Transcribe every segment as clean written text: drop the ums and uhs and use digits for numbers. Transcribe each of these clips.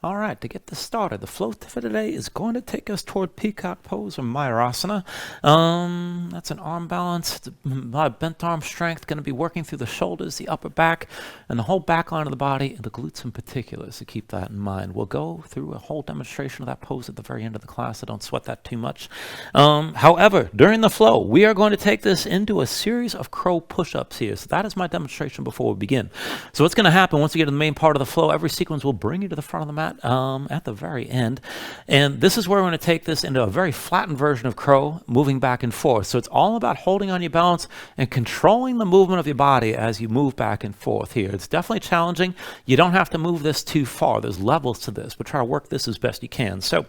All right, to get this started, the flow for today is going to take us toward Peacock pose or Mayurasana. That's an arm balance. It's a bent arm strength, going to be working through the shoulders, the upper back, and the whole back line of the body, and the glutes in particular, so keep that in mind. We'll go through a whole demonstration of that pose at the very end of the class, so don't sweat that too much. However, during the flow, we are going to take this into a series of crow push-ups here. So that is my demonstration before we begin. So what's going to happen once we get to the main part of the flow, every sequence will bring you to the front of the mat at the very end. And this is where we're going to take this into a very flattened version of crow, moving back and forth. So it's all about holding on your balance and controlling the movement of your body as you move back and forth here. It's definitely challenging. You don't have to move this too far. There's levels to this, but try to work this as best you can. So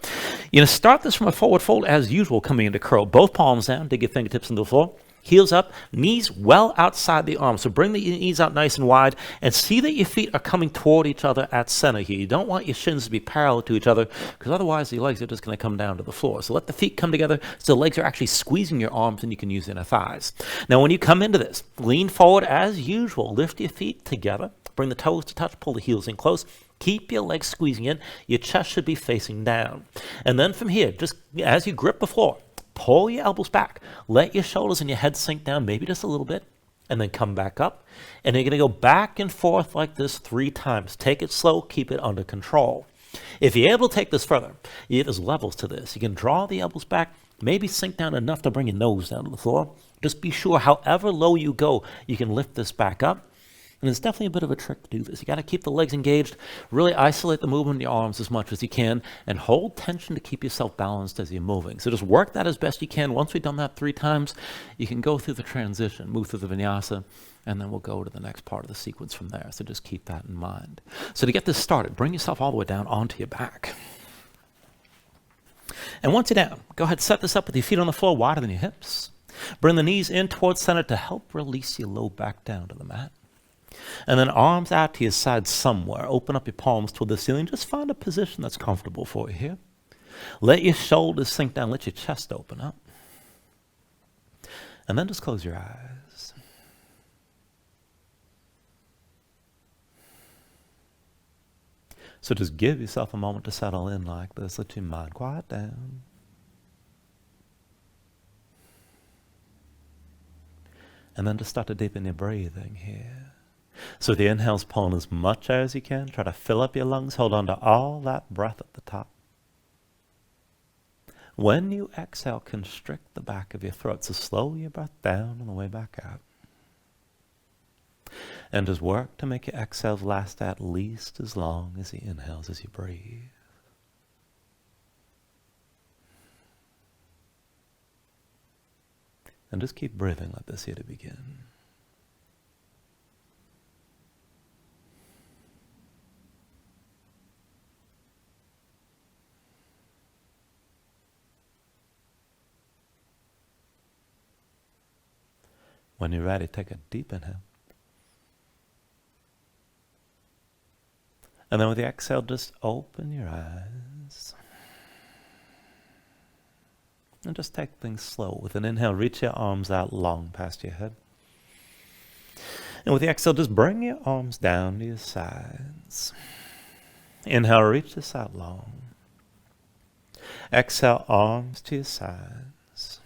you're going to start this from a forward fold as usual, coming into crow. Both palms down, dig your fingertips into the floor. Heels up, knees well outside the arms. So bring the knees out nice and wide and see that your feet are coming toward each other at center here. You don't want your shins to be parallel to each other because otherwise your legs are just going to come down to the floor. So let the feet come together so the legs are actually squeezing your arms and you can use inner thighs. Now when you come into this, lean forward as usual. Lift your feet together. Bring the toes to touch. Pull the heels in close. Keep your legs squeezing in. Your chest should be facing down. And then from here, just as you grip the floor, pull your elbows back. Let your shoulders and your head sink down, maybe just a little bit, and then come back up. And you're going to go back and forth like this 3 times. Take it slow, keep it under control. If you're able to take this further, there's levels to this. You can draw the elbows back, maybe sink down enough to bring your nose down to the floor. Just be sure, however low you go, you can lift this back up. And it's definitely a bit of a trick to do this. You got to keep the legs engaged, really isolate the movement of your arms as much as you can, and hold tension to keep yourself balanced as you're moving. So just work that as best you can. Once we've done that 3 times, you can go through the transition, move through the vinyasa, and then we'll go to the next part of the sequence from there. So just keep that in mind. So to get this started, bring yourself all the way down onto your back. And once you're down, go ahead and set this up with your feet on the floor wider than your hips. Bring the knees in towards center to help release your low back down to the mat. And then arms out to your side somewhere. Open up your palms toward the ceiling. Just find a position that's comfortable for you here. Let your shoulders sink down. Let your chest open up. And then just close your eyes. So just give yourself a moment to settle in like this. Let your mind quiet down. And then just start to deepen your breathing here. So with the inhales, pull in as much air as you can. Try to fill up your lungs. Hold on to all that breath at the top. When you exhale, constrict the back of your throat. So slow your breath down on the way back out. And just work to make your exhales last at least as long as your inhales as you breathe. And just keep breathing like this here to begin. When you're ready, take a deep inhale. And then with the exhale, just open your eyes. And just take things slow. With an inhale, reach your arms out long past your head. And with the exhale, just bring your arms down to your sides. Inhale, reach this out long. Exhale, arms to your sides.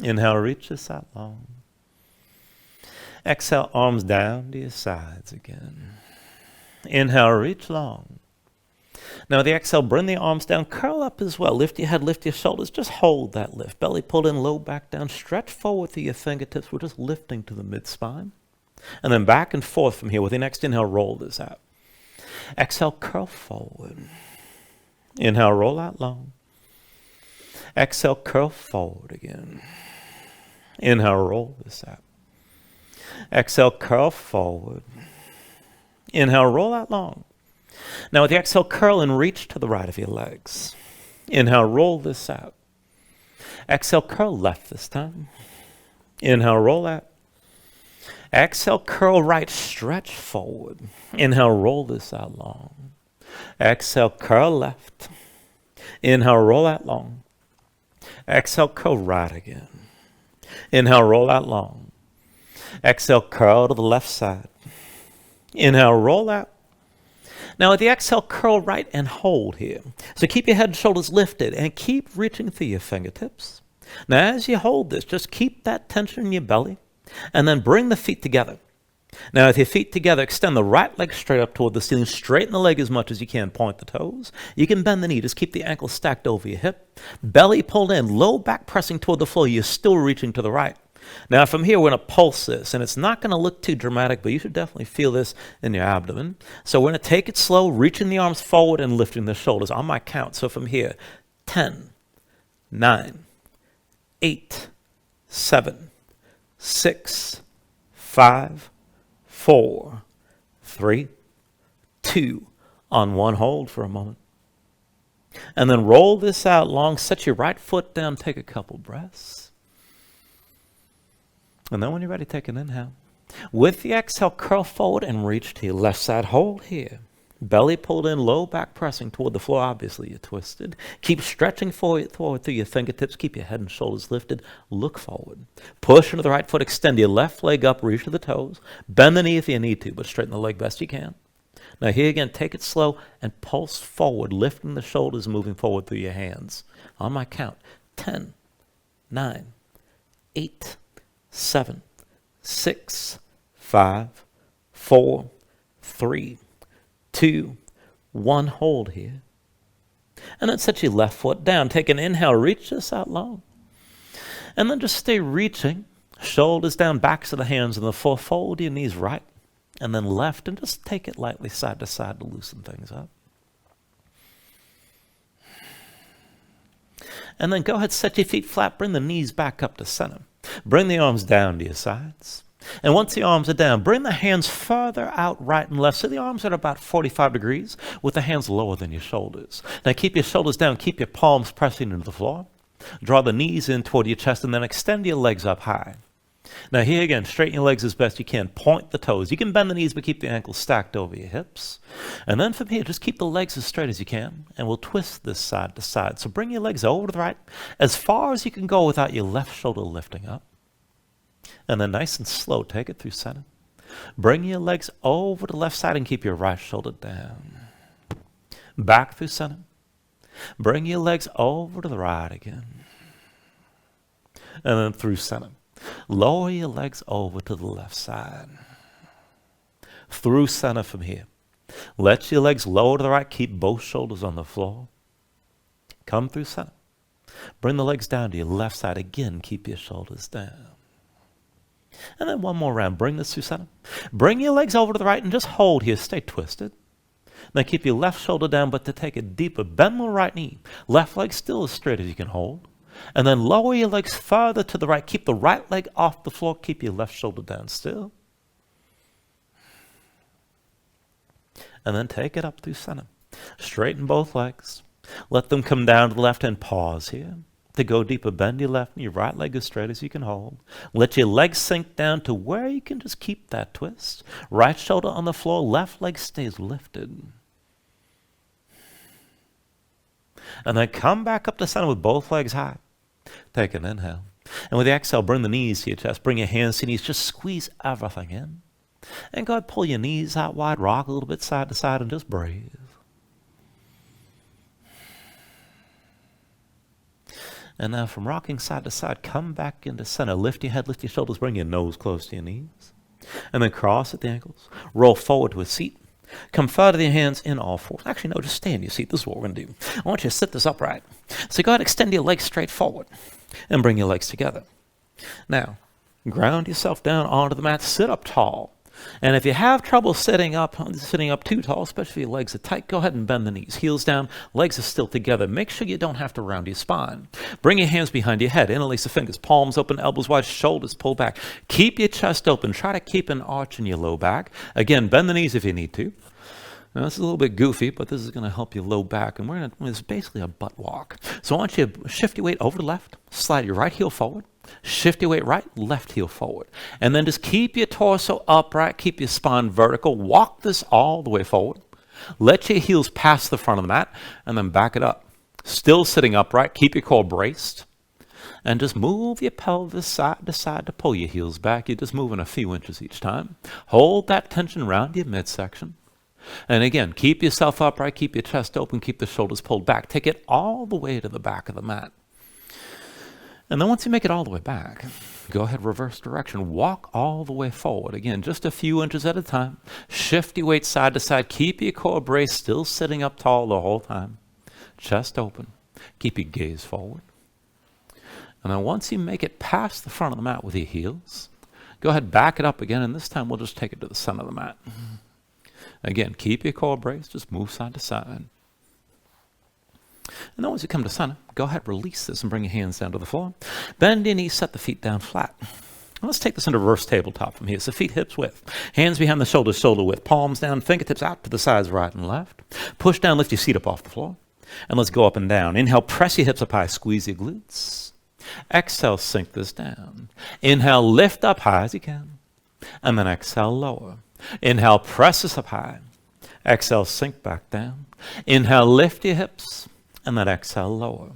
Inhale, reach this out long. Exhale, arms down to your sides again. Inhale, reach long. Now with the exhale, bring the arms down, curl up as well. Lift your head, lift your shoulders, just hold that lift. Belly pulled in, low back down, stretch forward through your fingertips. We're just lifting to the mid-spine. And then back and forth from here. With the next inhale, roll this out. Exhale, curl forward. Inhale, roll out long. Exhale, curl forward again. Inhale, roll this out. Exhale, curl forward. Inhale, roll out long. Now with the exhale, curl and reach to the right of your legs. Inhale, roll this out. Exhale, curl left this time. Inhale, roll out. Exhale, curl right, stretch forward. Inhale, roll this out long. Exhale, curl left. Inhale, roll out long. Exhale, curl right again. Inhale, roll out long. Exhale, curl to the left side. Inhale, roll out. Now with the exhale, curl right and hold here. So keep your head and shoulders lifted and keep reaching through your fingertips. Now as you hold this, just keep that tension in your belly and then bring the feet together. Now with your feet together, extend the right leg straight up toward the ceiling. Straighten the leg as much as you can. Point the toes. You can bend the knee. Just keep the ankle stacked over your hip. Belly pulled in. Low back pressing toward the floor. You're still reaching to the right. Now from here, we're going to pulse this. And it's not going to look too dramatic, but you should definitely feel this in your abdomen. So we're going to take it slow, reaching the arms forward and lifting the shoulders on my count. So from here, 10, 9, 8, 7, 6, 5, 4, 3, 2, on one hold for a moment. And then roll this out long, set your right foot down, take a couple breaths. And then when you're ready, take an inhale. With the exhale, curl forward and reach to your left side. Hold here. Belly pulled in, low back pressing toward the floor. Obviously, you're twisted. Keep stretching forward through your fingertips. Keep your head and shoulders lifted. Look forward. Push into the right foot. Extend your left leg up. Reach to the toes. Bend the knee if you need to, but straighten the leg best you can. Now here again, take it slow and pulse forward, lifting the shoulders, moving forward through your hands. On my count, 10, 9, 8, 7, 6, 5, 4, 3, 2, 1, hold here. And then set your left foot down. Take an inhale, reach this out long. And then just stay reaching, shoulders down, backs of the hands on the floor, fold your knees right and then left, and just take it lightly side to side to loosen things up. And then go ahead, set your feet flat, bring the knees back up to center. Bring the arms down to your sides. And once the arms are down, bring the hands further out right and left. So the arms are at about 45 degrees with the hands lower than your shoulders. Now keep your shoulders down, keep your palms pressing into the floor. Draw the knees in toward your chest and then extend your legs up high. Now here again, straighten your legs as best you can. Point the toes. You can bend the knees, but keep the ankles stacked over your hips. And then from here, just keep the legs as straight as you can, and we'll twist this side to side. So bring your legs over to the right as far as you can go without your left shoulder lifting up. And then nice and slow, take it through center. Bring your legs over to the left side and keep your right shoulder down. Back through center. Bring your legs over to the right again. And then through center. Lower your legs over to the left side. Through center from here. Let your legs lower to the right. Keep both shoulders on the floor. Come through center. Bring the legs down to your left side. Again, keep your shoulders down. And then one more round. Bring this through center. Bring your legs over to the right and just hold here. Stay twisted. Now keep your left shoulder down, but to take it deeper, bend the right knee. Left leg still as straight as you can hold. And then lower your legs further to the right. Keep the right leg off the floor. Keep your left shoulder down still. And then take it up through center. Straighten both legs. Let them come down to the left and pause here. To go deeper, bend your left and your right leg as straight as you can hold. Let your legs sink down to where you can just keep that twist. Right shoulder on the floor, left leg stays lifted. And then come back up to center with both legs high. Take an inhale. And with the exhale, bring the knees to your chest. Bring your hands to your knees. Just squeeze everything in. And go ahead, pull your knees out wide. Rock a little bit side to side and just breathe. And now from rocking side to side, come back into center. Lift your head, lift your shoulders, bring your nose close to your knees. And then cross at the ankles. Roll forward to a seat. Come further with your hands in all fours. Actually, no, just stay in your seat. This is what we're going to do. I want you to sit this upright. So go ahead, extend your legs straight forward and bring your legs together. Now, ground yourself down onto the mat. Sit up tall. And if you have trouble sitting up too tall, especially if your legs are tight, go ahead and bend the knees. Heels down, legs are still together. Make sure you don't have to round your spine. Bring your hands behind your head. Interlace the fingers, palms open, elbows wide, shoulders pull back. Keep your chest open. Try to keep an arch in your low back. Again, bend the knees if you need to. Now, this is a little bit goofy, but this is going to help your low back. And it's basically a butt walk. So I want you to shift your weight over to the left, slide your right heel forward. Shift your weight right, left heel forward. And then just keep your torso upright, keep your spine vertical. Walk this all the way forward. Let your heels pass the front of the mat, and then back it up. Still sitting upright, keep your core braced. And just move your pelvis side to side to pull your heels back. You're just moving a few inches each time. Hold that tension around your midsection. And again, keep yourself upright, keep your chest open, keep the shoulders pulled back. Take it all the way to the back of the mat. And then once you make it all the way back, go ahead, reverse direction. Walk all the way forward. Again, just a few inches at a time. Shift your weight side to side. Keep your core braced, still sitting up tall the whole time. Chest open. Keep your gaze forward. And then once you make it past the front of the mat with your heels, go ahead, back it up again, and this time we'll just take it to the center of the mat. Again, keep your core braced, just move side to side. And then once you come to center, go ahead, release this and bring your hands down to the floor. Bend your knees, set the feet down flat. Now let's take this into reverse tabletop from here. So feet hips width, hands behind the shoulders, shoulder width, palms down, fingertips out to the sides, right and left. Push down, lift your seat up off the floor. And let's go up and down. Inhale, press your hips up high, squeeze your glutes. Exhale, sink this down. Inhale, lift up high as you can. And then exhale, lower. Inhale, press this up high. Exhale, sink back down. Inhale, lift your hips. And then exhale, lower.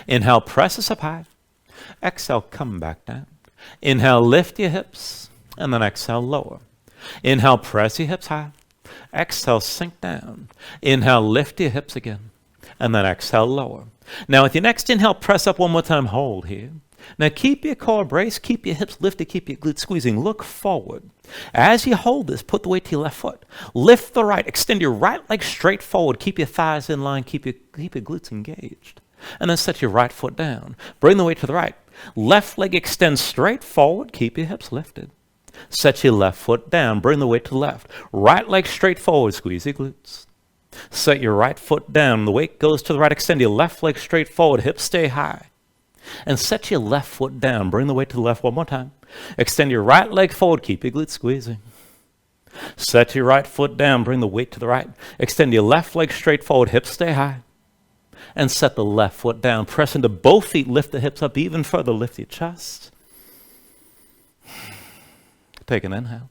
Inhale, press this up high. Exhale, come back down. Inhale, lift your hips. And then exhale, lower. Inhale, press your hips high. Exhale, sink down. Inhale, lift your hips again. And then exhale, lower. Now with your next inhale, press up one more time, hold here. Now keep your core braced, keep your hips lifted, keep your glutes squeezing. Look forward. As you hold this, put the weight to your left foot. Lift the right, extend your right leg straight forward. Keep your thighs in line, keep your glutes engaged. And then set your right foot down. Bring the weight to the right. Left leg extends straight forward, keep your hips lifted. Set your left foot down, bring the weight to the left. Right leg straight forward, squeeze your glutes. Set your right foot down, the weight goes to the right, extend your left leg straight forward, hips stay high. And set your left foot down, bring the weight to the left one more time. Extend your right leg forward, keep your glutes squeezing. Set your right foot down, bring the weight to the right. Extend your left leg straight forward, hips stay high. And set the left foot down, press into both feet, lift the hips up even further, lift your chest. Take an inhale.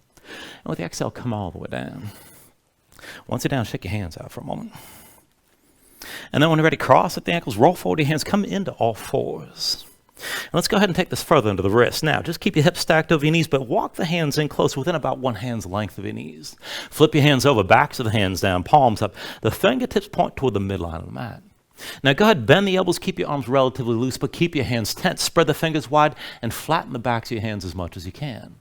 And with the exhale, come all the way down. Once you're down, shake your hands out for a moment. And then when you're ready, cross at the ankles, roll forward your hands, come into all fours. And let's go ahead and take this further into the wrists. Now, just keep your hips stacked over your knees, but walk the hands in close within about one hand's length of your knees. Flip your hands over, backs of the hands down, palms up. The fingertips point toward the midline of the mat. Now go ahead, bend the elbows, keep your arms relatively loose, but keep your hands tense. Spread the fingers wide and flatten the backs of your hands as much as you can.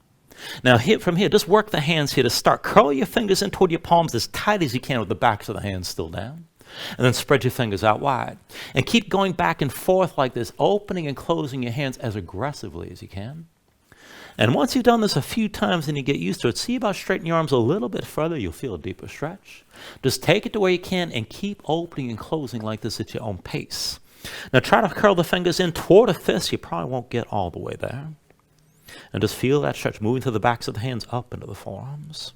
Now from here, just work the hands here to start. Curl your fingers in toward your palms as tight as you can with the backs of the hands still down. And then spread your fingers out wide. And keep going back and forth like this, opening and closing your hands as aggressively as you can. And once you've done this a few times and you get used to it, see about straightening your arms a little bit further, you'll feel a deeper stretch. Just take it to where you can and keep opening and closing like this at your own pace. Now try to curl the fingers in toward a fist. You probably won't get all the way there. And just feel that stretch moving through the backs of the hands up into the forearms.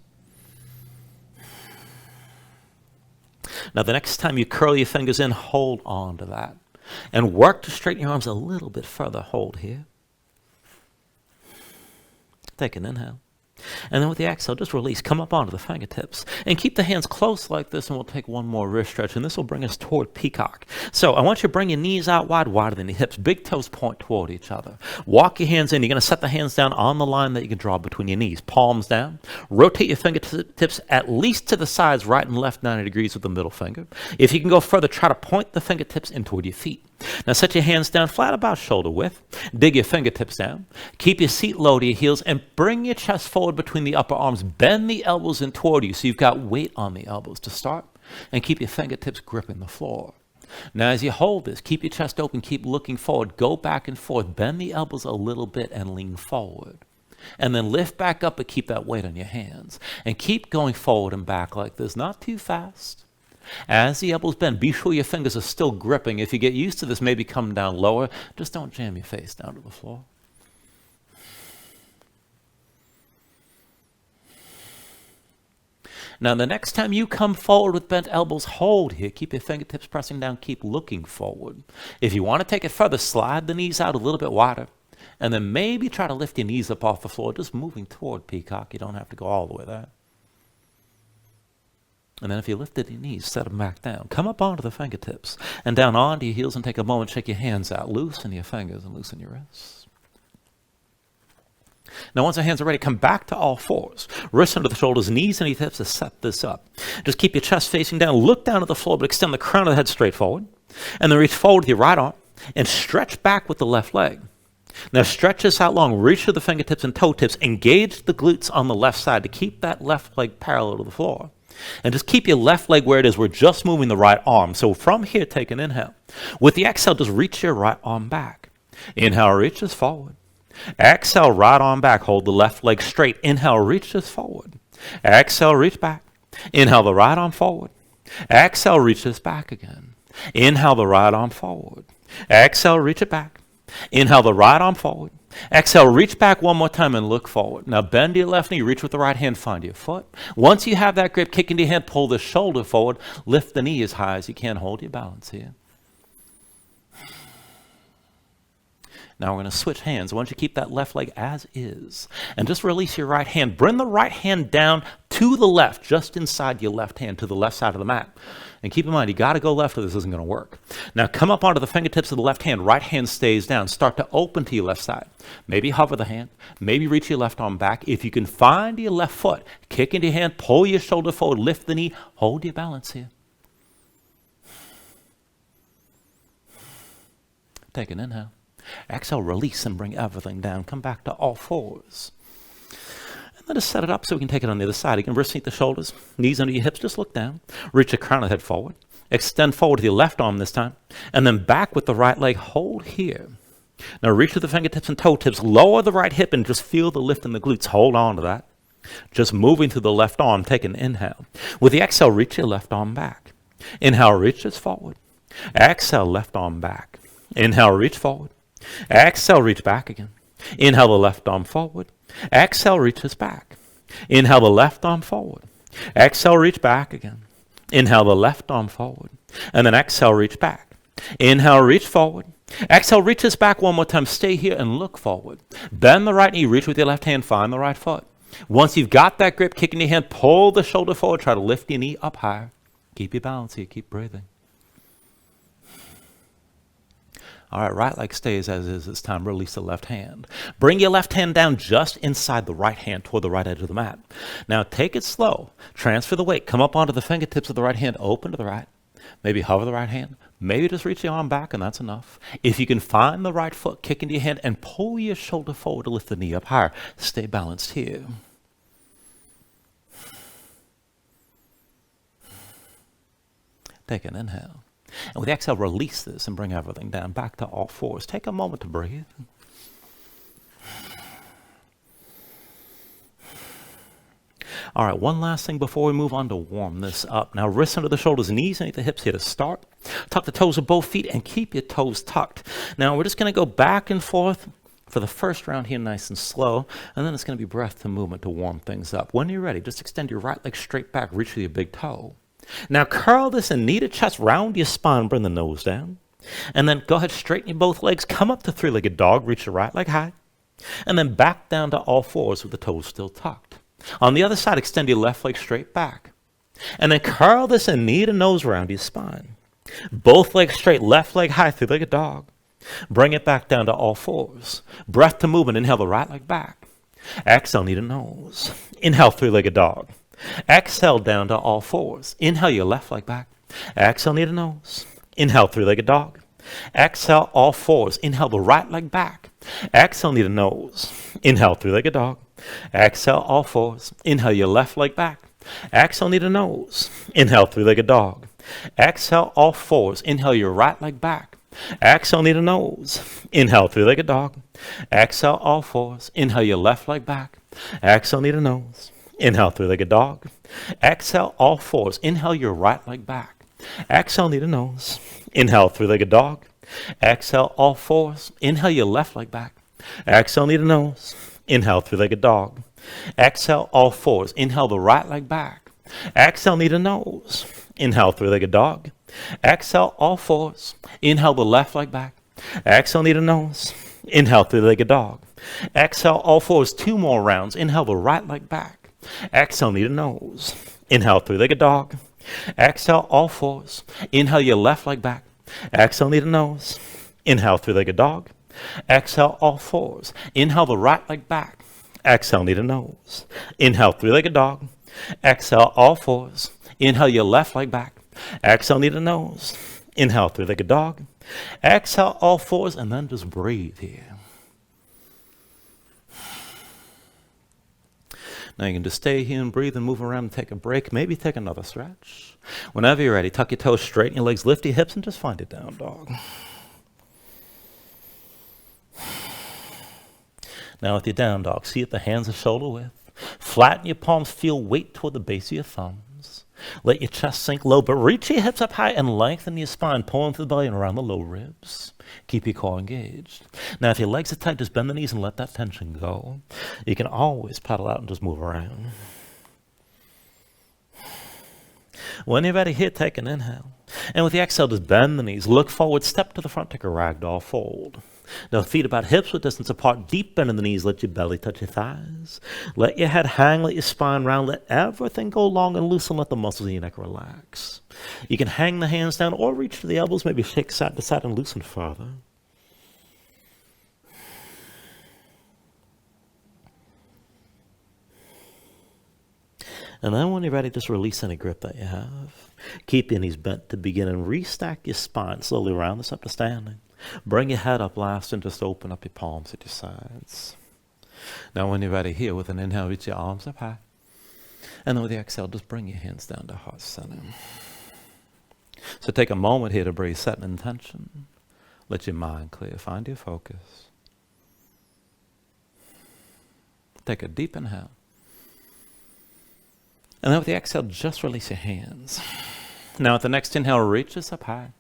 Now the next time you curl your fingers in, hold on to that. And work to straighten your arms a little bit further. Hold here. Take an inhale. And then with the exhale, just release. Come up onto the fingertips. And keep the hands close like this, and we'll take one more wrist stretch. And this will bring us toward peacock. So I want you to bring your knees out wide, wider than your hips. Big toes point toward each other. Walk your hands in. You're going to set the hands down on the line that you can draw between your knees. Palms down. Rotate your fingertips at least to the sides, right and left 90 degrees with the middle finger. If you can go further, try to point the fingertips in toward your feet. Now set your hands down flat about shoulder width. Dig your fingertips down. Keep your seat low to your heels and bring your chest forward between the upper arms. Bend the elbows in toward you so you've got weight on the elbows to start. And keep your fingertips gripping the floor. Now as you hold this, keep your chest open, keep looking forward. Go back and forth. Bend the elbows a little bit and lean forward. And then lift back up but keep that weight on your hands. And keep going forward and back like this, not too fast. As the elbows bend, be sure your fingers are still gripping. If you get used to this, maybe come down lower. Just don't jam your face down to the floor. Now, the next time you come forward with bent elbows, hold here. Keep your fingertips pressing down. Keep looking forward. If you want to take it further, slide the knees out a little bit wider. And then maybe try to lift your knees up off the floor, just moving toward peacock. You don't have to go all the way there. And then if you lifted your knees, set them back down. Come up onto the fingertips and down onto your heels and take a moment, shake your hands out. Loosen your fingers and loosen your wrists. Now, once the hands are ready, come back to all fours. Wrists under the shoulders, knees and hips to set this up. Just keep your chest facing down. Look down at the floor, but extend the crown of the head straight forward. And then reach forward with your right arm and stretch back with the left leg. Now, stretch this out long. Reach to the fingertips and toe tips. Engage the glutes on the left side to keep that left leg parallel to the floor. And just keep your left leg where it is. We're just moving the right arm. So from here, take an inhale. With the exhale, just reach your right arm back. Inhale, reach this forward. Exhale, right arm back. Hold the left leg straight. Inhale, reach this forward. Exhale, reach back. Inhale, the right arm forward. Exhale, reach this back again. Inhale, the right arm forward. Exhale, reach it back. Inhale, the right arm forward. Exhale, reach back one more time and look forward. Now bend your left knee, reach with the right hand, find your foot. Once you have that grip, kick into your hand, pull the shoulder forward, lift the knee as high as you can, hold your balance here. Now we're going to switch hands. I want you to keep that left leg as is. And just release your right hand. Bring the right hand down to the left, just inside your left hand, to the left side of the mat. And keep in mind, you got to go left or this isn't going to work. Now come up onto the fingertips of the left hand. Right hand stays down. Start to open to your left side. Maybe hover the hand. Maybe reach your left arm back. If you can find your left foot, kick into your hand, pull your shoulder forward, lift the knee, hold your balance here. Take an inhale. Exhale, release and bring everything down. Come back to all fours. And then just set it up so we can take it on the other side. You can wrist meet the shoulders, knees under your hips, just look down. Reach the crown of the head forward. Extend forward to your left arm this time. And then back with the right leg, hold here. Now reach with the fingertips and toe tips. Lower the right hip and just feel the lift in the glutes. Hold on to that. Just moving through the left arm, take an inhale. With the exhale, reach your left arm back. Inhale, reach this forward. Exhale, left arm back. Inhale, reach forward. Exhale, reach back again. Inhale the left arm forward. Exhale, reach this back. Inhale the left arm forward. Exhale, reach back again. Inhale the left arm forward. And then exhale, reach back. Inhale, reach forward. Exhale, reach this back one more time. Stay here and look forward. Bend the right knee, reach with your left hand, find the right foot. Once you've got that grip, kick in your hand, pull the shoulder forward, try to lift your knee up higher. Keep your balance here, keep breathing. All right, right leg stays as is this time. Release the left hand. Bring your left hand down just inside the right hand toward the right edge of the mat. Now take it slow. Transfer the weight. Come up onto the fingertips of the right hand. Open to the right. Maybe hover the right hand. Maybe just reach the arm back and that's enough. If you can find the right foot, kick into your hand and pull your shoulder forward to lift the knee up higher. Stay balanced here. Take an inhale. And with the exhale, release this and bring everything down back to all fours. Take a moment to breathe. All right, one last thing before we move on to warm this up. Now, wrists under the shoulders, knees underneath the hips here to start. Tuck the toes of both feet and keep your toes tucked. Now, we're just going to go back and forth for the first round here, nice and slow. And then it's going to be breath to movement to warm things up. When you're ready, just extend your right leg straight back, reach with your big toe. Now curl this and knee to chest, round your spine, bring the nose down. And then go ahead, straighten your both legs, come up to three-legged dog, reach the right leg high. And then back down to all fours with the toes still tucked. On the other side, extend your left leg straight back. And then curl this and knee to nose round your spine. Both legs straight, left leg high, three-legged dog. Bring it back down to all fours. Breath to movement, inhale the right leg back. Exhale, knee to nose. Inhale, three-legged dog. Exhale down to all fours. Inhale your left leg back. Exhale knee to nose. Inhale three-legged dog. Exhale all fours. Inhale the right leg back. Exhale knee to nose. Inhale three-legged dog. Exhale all fours. Inhale your left leg back. Exhale knee to nose. Inhale three-legged dog. Exhale all fours. Inhale your right leg back. Exhale knee to nose. Inhale three-legged dog. Exhale all fours. Inhale your left leg back. Exhale knee to nose. Inhale, three-legged dog. Exhale, all fours. Inhale your right leg back. Exhale, knee to nose. Inhale, three-legged dog. Exhale, all fours. Inhale your left leg back. Exhale, knee to nose. Inhale, three-legged dog. Exhale, all fours. Inhale the right leg back. Exhale, knee to nose. Inhale, three-legged dog. Exhale, all fours. Inhale the left leg back. Exhale, knee to nose. Inhale, three-legged dog. Exhale, all fours. Two more rounds. Inhale the right leg back. Exhale, knee to nose. Inhale, three-legged dog. Exhale, all fours. Inhale your left leg back. Exhale, knee to nose. Inhale, three-legged dog. Exhale, all fours. Inhale the right leg back. Exhale, knee to nose. Inhale, three-legged dog. Exhale, all fours. Inhale, your left leg back. Exhale, knee to nose. Inhale, three-legged dog. Exhale, all fours, and then just breathe here. Now you can just stay here and breathe and move around and take a break. Maybe take another stretch. Whenever you're ready, tuck your toes, straighten your legs, lift your hips, and just find it down dog. Now with your down dog, see if the hands are shoulder width. Flatten your palms, feel weight toward the base of your thumbs. Let your chest sink low, but reach your hips up high and lengthen your spine, pulling through the belly and around the low ribs. Keep your core engaged. Now if your legs are tight, just bend the knees and let that tension go. You can always paddle out and just move around. When you're ready here, take an inhale. And with the exhale, just bend the knees, look forward, step to the front, take a ragdoll fold. Now feet about hips with distance apart, deep bend in the knees, let your belly touch your thighs. Let your head hang, let your spine round, let everything go long and loose, and let the muscles in your neck relax. You can hang the hands down or reach to the elbows, maybe shake side to side and loosen further. And then when you're ready, just release any grip that you have. Keep your knees bent to begin and restack your spine. Slowly round this up to standing. Bring your head up last and just open up your palms at your sides. Now when you're ready here, with an inhale, reach your arms up high. And then with the exhale, just bring your hands down to heart center. So take a moment here to breathe, set an intention. Let your mind clear, find your focus. Take a deep inhale. And then with the exhale, just release your hands. Now with the next inhale, reach this up high.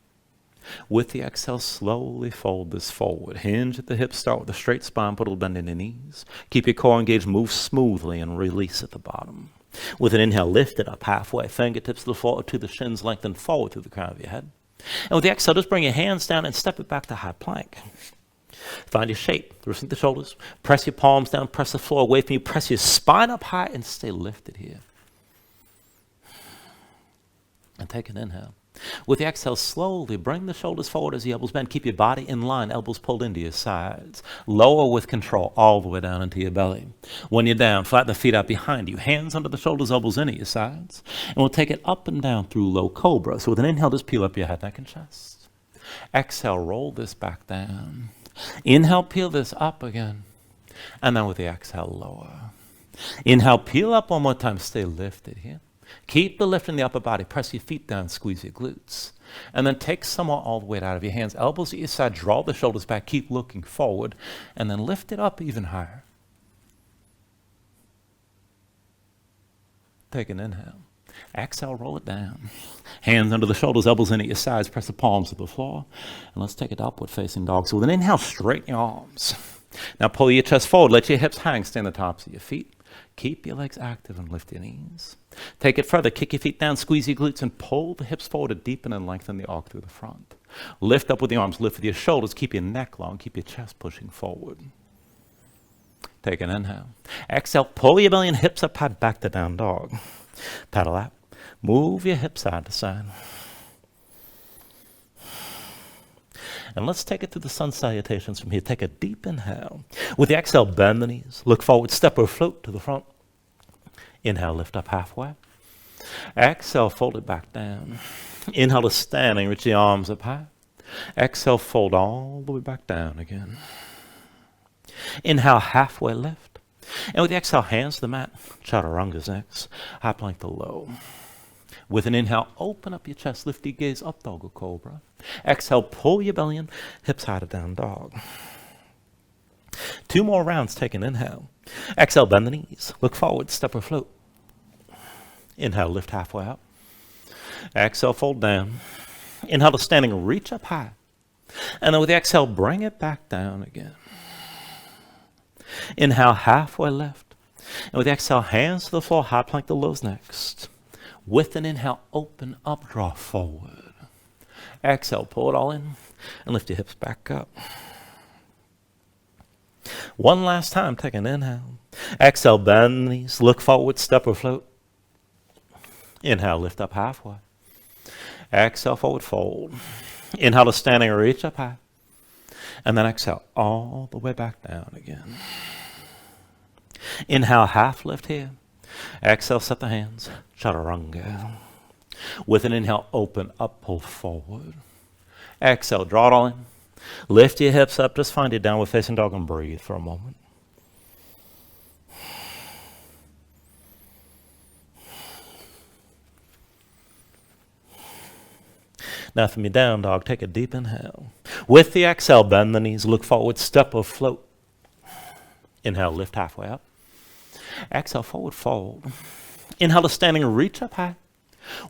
With the exhale, slowly fold this forward. Hinge at the hips, start with a straight spine, put a little bend in the knees. Keep your core engaged, move smoothly, and release at the bottom. With an inhale, lift it up halfway. Fingertips to the shins, lengthen forward through the crown of your head. And with the exhale, just bring your hands down and step it back to high plank. Find your shape, loosen the shoulders. Press your palms down, press the floor away from you. Press your spine up high and stay lifted here. And take an inhale. With the exhale, slowly bring the shoulders forward as the elbows bend. Keep your body in line, elbows pulled into your sides. Lower with control all the way down into your belly. When you're down, flatten the feet out behind you. Hands under the shoulders, elbows into your sides. And we'll take it up and down through low cobra. So with an inhale, just peel up your head, neck, and chest. Exhale, roll this back down. Inhale, peel this up again. And then with the exhale, lower. Inhale, peel up one more time. Stay lifted here. Keep the lift in the upper body. Press your feet down, squeeze your glutes. And then take some more all the weight out of your hands. Elbows at your side, draw the shoulders back. Keep looking forward. And then lift it up even higher. Take an inhale. Exhale, roll it down. Hands under the shoulders, elbows in at your sides. Press the palms to the floor. And let's take it upward facing dog. So with an inhale, straighten your arms. Now pull your chest forward. Let your hips hang. Stay on the tops of your feet. Keep your legs active and lift your knees. Take it further. Kick your feet down, squeeze your glutes, and pull the hips forward to deepen and lengthen the arc through the front. Lift up with the arms. Lift with your shoulders. Keep your neck long. Keep your chest pushing forward. Take an inhale. Exhale. Pull your belly and hips up high, back to down dog. Paddle out. Move your hips side to side. And let's take it to the sun salutations from here. Take a deep inhale. With the exhale, bend the knees. Look forward, step or float to the front. Inhale, lift up halfway. Exhale, fold it back down. Inhale to standing, reach the arms up high. Exhale, fold all the way back down again. Inhale, halfway lift. And with the exhale, hands to the mat. Chaturanga's next. High plank to low. With an inhale, open up your chest, lift your gaze up, dog or cobra. Exhale, pull your belly in, hips high to down dog. 2 more rounds, take an inhale. Exhale, bend the knees, look forward, step or float. Inhale, lift halfway up. Exhale, fold down. Inhale to standing, reach up high. And then with the exhale, bring it back down again. Inhale, halfway lift. And with the exhale, hands to the floor, high plank to lows next. With an inhale, open up, draw forward. Exhale, pull it all in, and lift your hips back up. One last time, take an inhale. Exhale, bend the knees, look forward, step or float. Inhale, lift up halfway. Exhale, forward fold. Inhale to standing, reach up high. And then exhale, all the way back down again. Inhale, half lift here. Exhale, set the hands. Chaturanga. With an inhale, open up, pull forward. Exhale, draw it all in. Lift your hips up. Just find your downward facing dog and breathe for a moment. Now from your down dog, take a deep inhale. With the exhale, bend the knees, look forward, step or float. Inhale, lift halfway up. Exhale, forward fold. Inhale to standing, reach up high.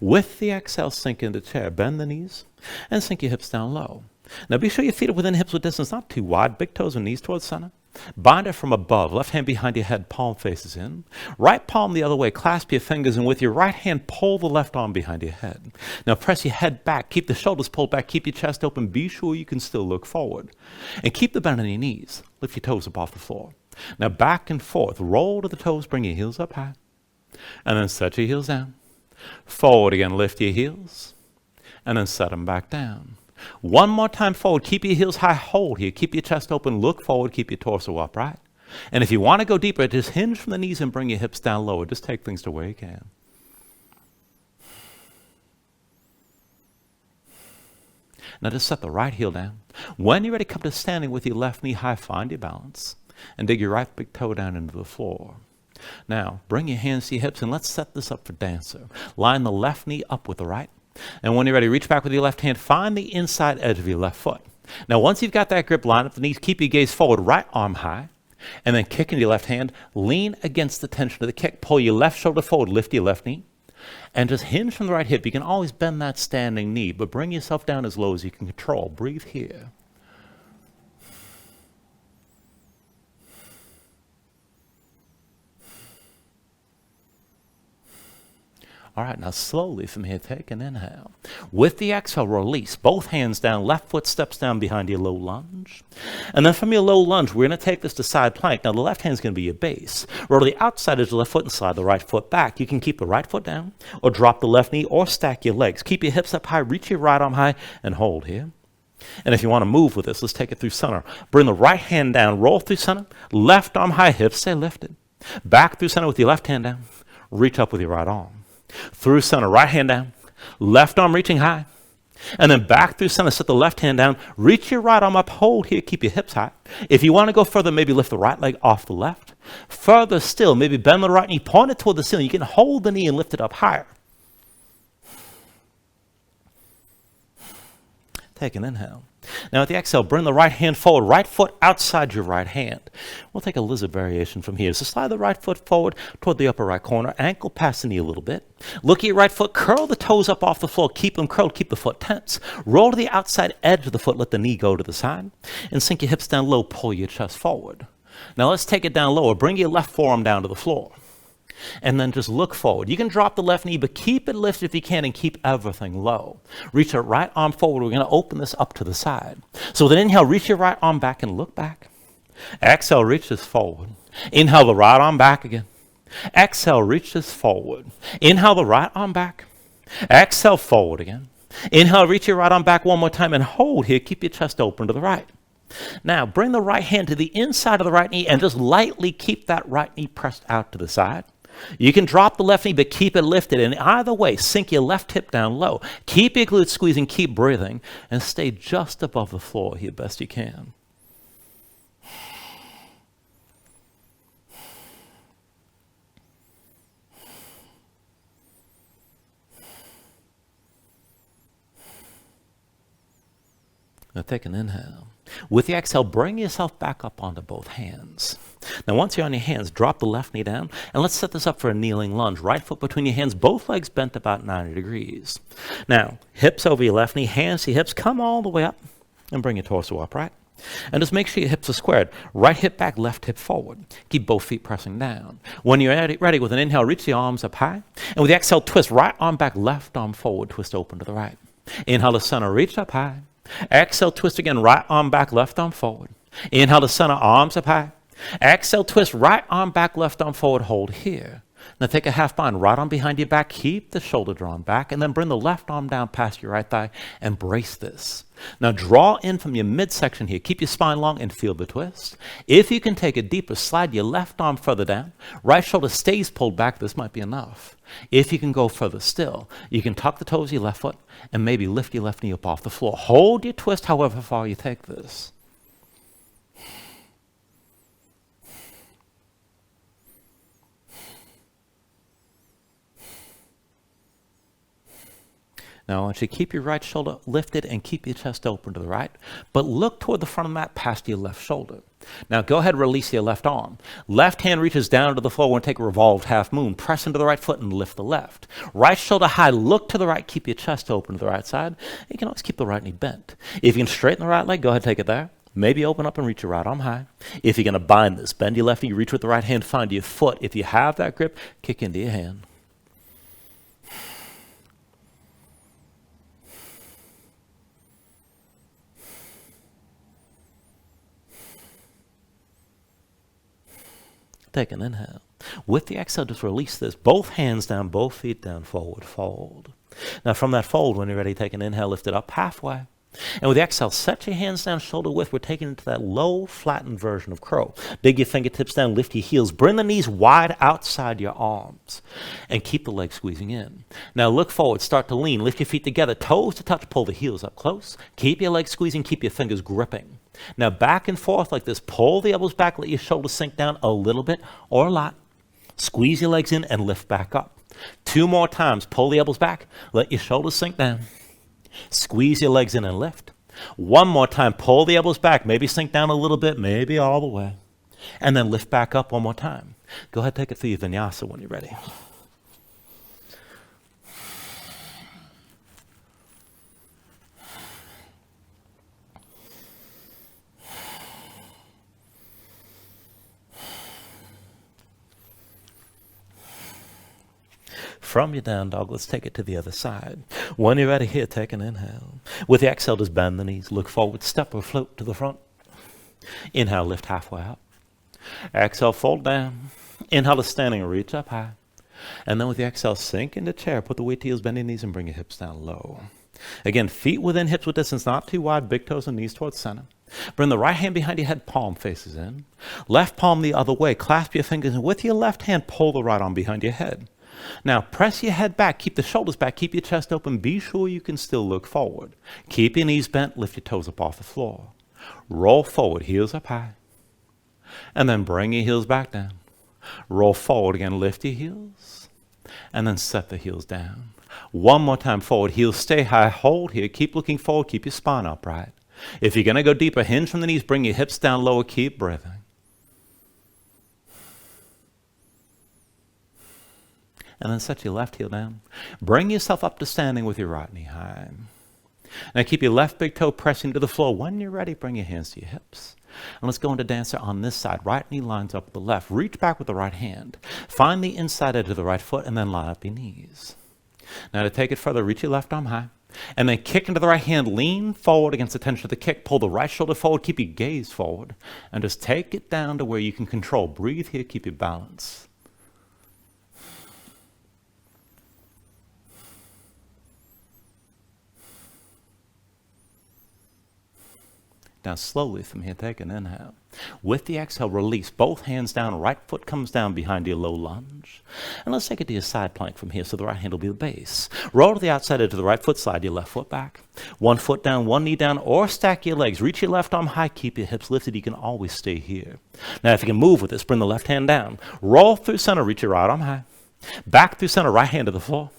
With the exhale, sink into chair, bend the knees, and sink your hips down low. Now be sure your feet are within hips width distance, not too wide, big toes and knees towards center. Bind it from above, left hand behind your head, palm faces in. Right palm the other way, clasp your fingers, and with your right hand, pull the left arm behind your head. Now press your head back, keep the shoulders pulled back, keep your chest open, be sure you can still look forward. And keep the bend in your knees, lift your toes up off the floor. Now back and forth, roll to the toes, bring your heels up high. And then set your heels down. Forward again, lift your heels. And then set them back down. One more time forward, keep your heels high, hold here, keep your chest open, look forward, keep your torso upright. And if you want to go deeper, just hinge from the knees and bring your hips down lower. Just take things to where you can. Now just set the right heel down. When you're ready, come to standing with your left knee high, find your balance, and dig your right big toe down into the floor. Now, bring your hands to your hips and let's set this up for dancer. Line the left knee up with the right. And when you're ready, reach back with your left hand, find the inside edge of your left foot. Now, once you've got that grip, line up the knees, keep your gaze forward, right arm high, and then kick into your left hand, lean against the tension of the kick, pull your left shoulder forward, lift your left knee, and just hinge from the right hip. You can always bend that standing knee, but bring yourself down as low as you can control. Breathe here. All right, now slowly from here, take an inhale. With the exhale, release. Both hands down, left foot steps down behind your low lunge. And then from your low lunge, we're going to take this to side plank. Now the left hand's going to be your base. Roll to the outside edge of the left foot and slide the right foot back. You can keep the right foot down, or drop the left knee, or stack your legs. Keep your hips up high, reach your right arm high, and hold here. And if you want to move with this, let's take it through center. Bring the right hand down, roll through center, left arm high, hips stay lifted. Back through center with your left hand down, reach up with your right arm. Through center, right hand down, left arm reaching high, and then back through center, set the left hand down, reach your right arm up, hold here, keep your hips high. If you want to go further, maybe lift the right leg off the left. Further still, maybe bend the right knee, point it toward the ceiling. You can hold the knee and lift it up higher. Take an inhale. Now at the exhale, bring the right hand forward, right foot outside your right hand. We'll take a lizard variation from here. So slide the right foot forward toward the upper right corner, ankle past the knee a little bit. Look at your right foot, curl the toes up off the floor, keep them curled, keep the foot tense. Roll to the outside edge of the foot, let the knee go to the side, and sink your hips down low, pull your chest forward. Now let's take it down lower. Bring your left forearm down to the floor. And then just look forward. You can drop the left knee, but keep it lifted if you can and keep everything low. Reach your right arm forward. We're going to open this up to the side. So with an inhale, reach your right arm back and look back. Exhale, reach this forward. Inhale the right arm back again. Exhale, reach this forward. Inhale the right arm back. Exhale, forward again. Inhale, reach your right arm back one more time and hold here. Keep your chest open to the right. Now, bring the right hand to the inside of the right knee and just lightly keep that right knee pressed out to the side. You can drop the left knee, but keep it lifted. And either way, sink your left hip down low. Keep your glutes squeezing, keep breathing, and stay just above the floor here best you can. Now take an inhale. With the exhale, bring yourself back up onto both hands. Now once you're on your hands, drop the left knee down, and let's set this up for a kneeling lunge. Right foot between your hands, both legs bent about 90 degrees. Now, hips over your left knee, hands to your hips, come all the way up, and bring your torso upright. And just make sure your hips are squared. Right hip back, left hip forward. Keep both feet pressing down. When you're ready, with an inhale, reach the arms up high, and with the exhale, twist right arm back, left arm forward, twist open to the right. Inhale to center, reach up high. Exhale, twist again, right arm back, left arm forward. Inhale to center, arms up high. Exhale, twist, right arm back, left arm forward, hold here. Now take a half bind, right arm behind your back, keep the shoulder drawn back, and then bring the left arm down past your right thigh and brace this. Now draw in from your midsection here. Keep your spine long and feel the twist. If you can take it deeper, slide your left arm further down. Right shoulder stays pulled back. This might be enough. If you can go further still, you can tuck the toes of your left foot and maybe lift your left knee up off the floor. Hold your twist however far you take this. Now I want you to keep your right shoulder lifted and keep your chest open to the right, but look toward the front of the mat past your left shoulder. Now go ahead and release your left arm. Left hand reaches down to the floor. We're going to take a revolved half moon. Press into the right foot and lift the left. Right shoulder high, look to the right, keep your chest open to the right side. You can always keep the right knee bent. If you can straighten the right leg, go ahead and take it there. Maybe open up and reach your right arm high. If you're going to bind this, bend your left knee, reach with the right hand, find your foot. If you have that grip, kick into your hand. Take an inhale. With the exhale, just release this. Both hands down, both feet down, forward fold. Now from that fold, when you're ready, take an inhale, lift it up halfway. And with the exhale, set your hands down shoulder width. We're taking it into that low, flattened version of crow. Dig your fingertips down, lift your heels. Bring the knees wide outside your arms. And keep the legs squeezing in. Now look forward, start to lean. Lift your feet together, toes to touch, pull the heels up close. Keep your legs squeezing, keep your fingers gripping. Now back and forth like this. Pull the elbows back, let your shoulders sink down a little bit or a lot. Squeeze your legs in and lift back up. 2 more times. Pull the elbows back, let your shoulders sink down. Squeeze your legs in and lift. 1 more time. Pull the elbows back, maybe sink down a little bit, maybe all the way. And then lift back up 1 more time. Go ahead, take it through your Vinyasa when you're ready. From your down dog, let's take it to the other side. When you're ready here, take an inhale. With the exhale, just bend the knees. Look forward, step or float to the front. Inhale, lift halfway up. Exhale, fold down. Inhale to standing, reach up high. And then with the exhale, sink into chair. Put the weight to heels, bend your knees, and bring your hips down low. Again, feet within hips with distance, not too wide. Big toes and knees towards center. Bring the right hand behind your head, palm faces in. Left palm the other way. Clasp your fingers, and with your left hand, pull the right arm behind your head. Now press your head back, keep the shoulders back, keep your chest open, be sure you can still look forward. Keep your knees bent, lift your toes up off the floor. Roll forward, heels up high. And then bring your heels back down. Roll forward again, lift your heels. And then set the heels down. 1 more time forward, heels stay high, hold here, keep looking forward, keep your spine upright. If you're going to go deeper, hinge from the knees, bring your hips down lower, keep breathing. And then set your left heel down. Bring yourself up to standing with your right knee high. Now keep your left big toe pressing to the floor. When you're ready, bring your hands to your hips. And let's go into dancer on this side. Right knee lines up with the left. Reach back with the right hand. Find the inside edge of the right foot and then line up your knees. Now to take it further, reach your left arm high. And then kick into the right hand. Lean forward against the tension of the kick. Pull the right shoulder forward. Keep your gaze forward. And just take it down to where you can control. Breathe here. Keep your balance. Now slowly from here, take an inhale. With the exhale, release both hands down. Right foot comes down behind your low lunge. And let's take it to your side plank from here so the right hand will be the base. Roll to the outside edge of the right foot, slide your left foot back. 1 foot down, 1 knee down, or stack your legs. Reach your left arm high, keep your hips lifted. You can always stay here. Now if you can move with this, bring the left hand down. Roll through center, reach your right arm high. Back through center, right hand to the floor.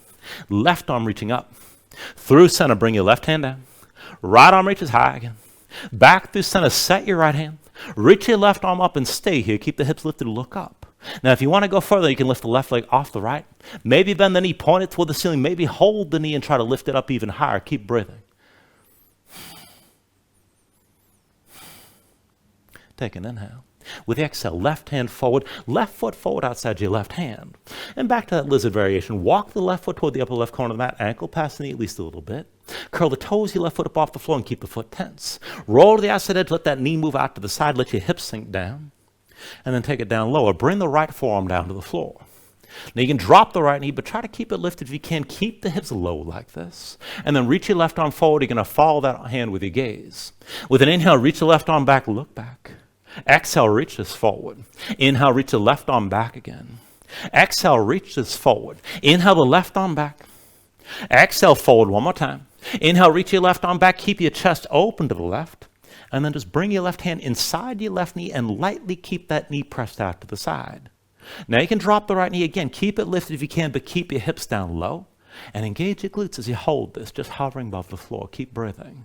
Left arm reaching up. Through center, bring your left hand down. Right arm reaches high again. Back through center, set your right hand. Reach your left arm up and stay here. Keep the hips lifted, look up. Now, if you want to go further, you can lift the left leg off the right. Maybe bend the knee, point it toward the ceiling. Maybe hold the knee and try to lift it up even higher. Keep breathing. Take an inhale. With the exhale, left hand forward, left foot forward outside your left hand. And back to that lizard variation. Walk the left foot toward the upper left corner of the mat, ankle past the knee at least a little bit. Curl the toes, your left foot up off the floor and keep the foot tense. Roll to the outside edge, let that knee move out to the side, let your hips sink down. And then take it down lower. Bring the right forearm down to the floor. Now you can drop the right knee, but try to keep it lifted if you can. Keep the hips low like this. And then reach your left arm forward. You're going to follow that hand with your gaze. With an inhale, reach the left arm back, look back. Exhale, reach this forward. Inhale, reach the left arm back again. Exhale, reach this forward. Inhale the left arm back. Exhale, forward one more time. Inhale, reach your left arm back. Keep your chest open to the left. And then just bring your left hand inside your left knee and lightly keep that knee pressed out to the side. Now you can drop the right knee again. Keep it lifted if you can, but keep your hips down low. And engage your glutes as you hold this, just hovering above the floor. Keep breathing.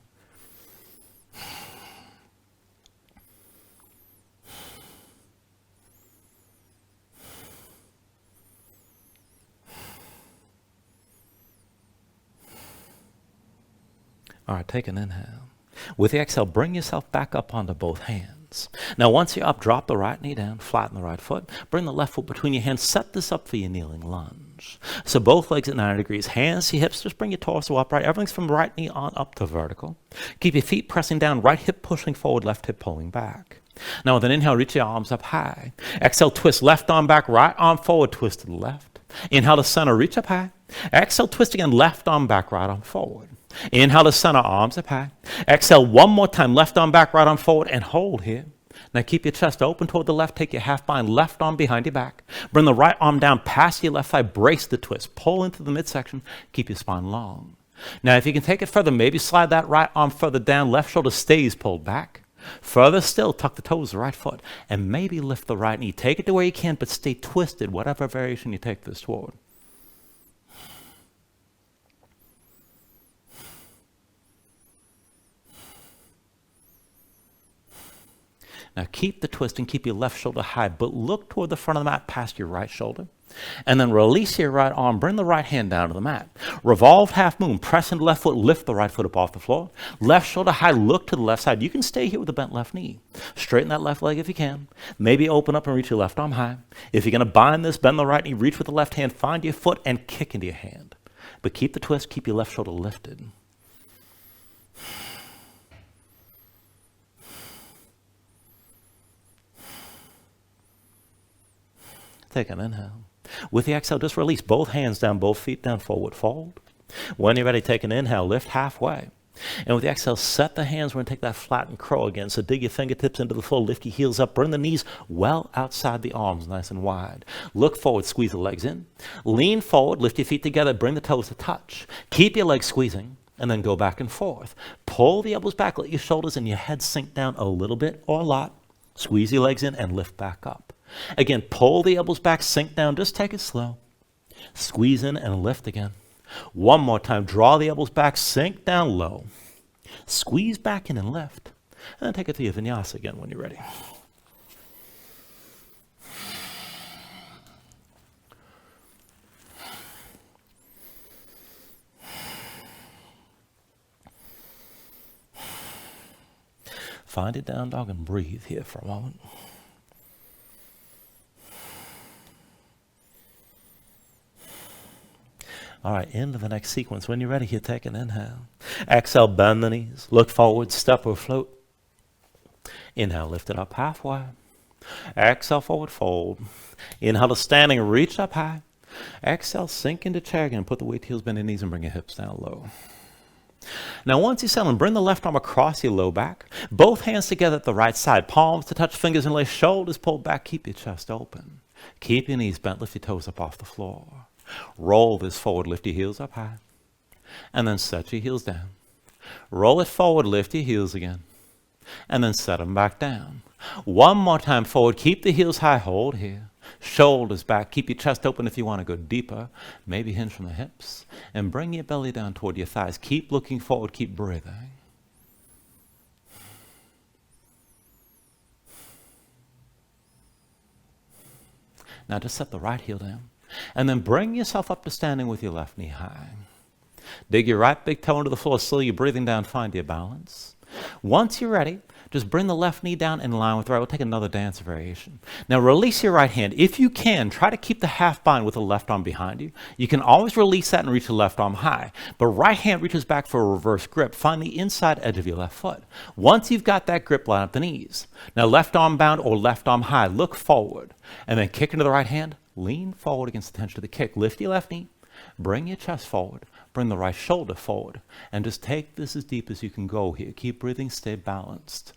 All right, take an inhale. With the exhale, bring yourself back up onto both hands. Now, once you're up, drop the right knee down, flatten the right foot. Bring the left foot between your hands. Set this up for your kneeling lunge. So both legs at 90 degrees. Hands to your hips. Just bring your torso upright. Everything's from the right knee on up to vertical. Keep your feet pressing down. Right hip pushing forward, left hip pulling back. Now, with an inhale, reach your arms up high. Exhale, twist left arm back, right arm forward, twist to the left. Inhale to center, reach up high. Exhale, twist again, left arm back, right arm forward. Inhale to center, arms up high. Exhale one more time, left arm back, right arm forward, and hold here. Now keep your chest open toward the left. Take your half bind, left arm behind your back. Bring the right arm down past your left thigh. Brace the twist. Pull into the midsection. Keep your spine long. Now if you can take it further, maybe slide that right arm further down. Left shoulder stays pulled back. Further still, tuck the toes of the right foot. And maybe lift the right knee. Take it to where you can, but stay twisted, whatever variation you take this toward. Now keep the twist and keep your left shoulder high, but look toward the front of the mat past your right shoulder. And then release your right arm, bring the right hand down to the mat. Revolved half moon, press into the left foot, lift the right foot up off the floor. Left shoulder high, look to the left side. You can stay here with a bent left knee. Straighten that left leg if you can. Maybe open up and reach your left arm high. If you're going to bind this, bend the right knee, reach with the left hand, find your foot and kick into your hand. But keep the twist, keep your left shoulder lifted. Take an inhale. With the exhale, just release both hands down, both feet down, forward fold. When you're ready, take an inhale, lift halfway. And with the exhale, set the hands. We're going to take that flattened crow again. So dig your fingertips into the floor, lift your heels up, bring the knees well outside the arms, nice and wide. Look forward, squeeze the legs in. Lean forward, lift your feet together, bring the toes to touch. Keep your legs squeezing, and then go back and forth. Pull the elbows back, let your shoulders and your head sink down a little bit or a lot. Squeeze your legs in and lift back up. Again, pull the elbows back, sink down, just take it slow. Squeeze in and lift again. One more time, draw the elbows back, sink down low. Squeeze back in and lift. And then take it to your Vinyasa again when you're ready. Find it down dog and breathe here for a moment. All right, into the next sequence. When you're ready, here, take an inhale. Exhale, bend the knees. Look forward, step or float. Inhale, lift it up halfway. Exhale, forward fold. Inhale to standing, reach up high. Exhale, sink into chair again. Put the weight to heels, bend your knees, and bring your hips down low. Now, once you settle in, bring the left arm across your low back. Both hands together at the right side. Palms to touch fingers and lay. Shoulders pulled back. Keep your chest open. Keep your knees bent. Lift your toes up off the floor. Roll this forward, lift your heels up high, and then set your heels down. Roll it forward, lift your heels again, and then set them back down. One more time forward, keep the heels high, hold here. Shoulders back, keep your chest open if you want to go deeper. Maybe hinge from the hips, and bring your belly down toward your thighs. Keep looking forward, keep breathing. Now just set the right heel down. And then bring yourself up to standing with your left knee high. Dig your right big toe into the floor, slow your breathing down, find your balance. Once you're ready, just bring the left knee down in line with the right. We'll take another dance variation. Now release your right hand. If you can, try to keep the half bind with the left arm behind you. You can always release that and reach the left arm high. But right hand reaches back for a reverse grip. Find the inside edge of your left foot. Once you've got that grip, line up the knees. Now left arm bound or left arm high. Look forward. And then kick into the right hand. Lean forward against the tension of the kick. Lift your left knee. Bring your chest forward. Bring the right shoulder forward. And just take this as deep as you can go here. Keep breathing. Stay balanced.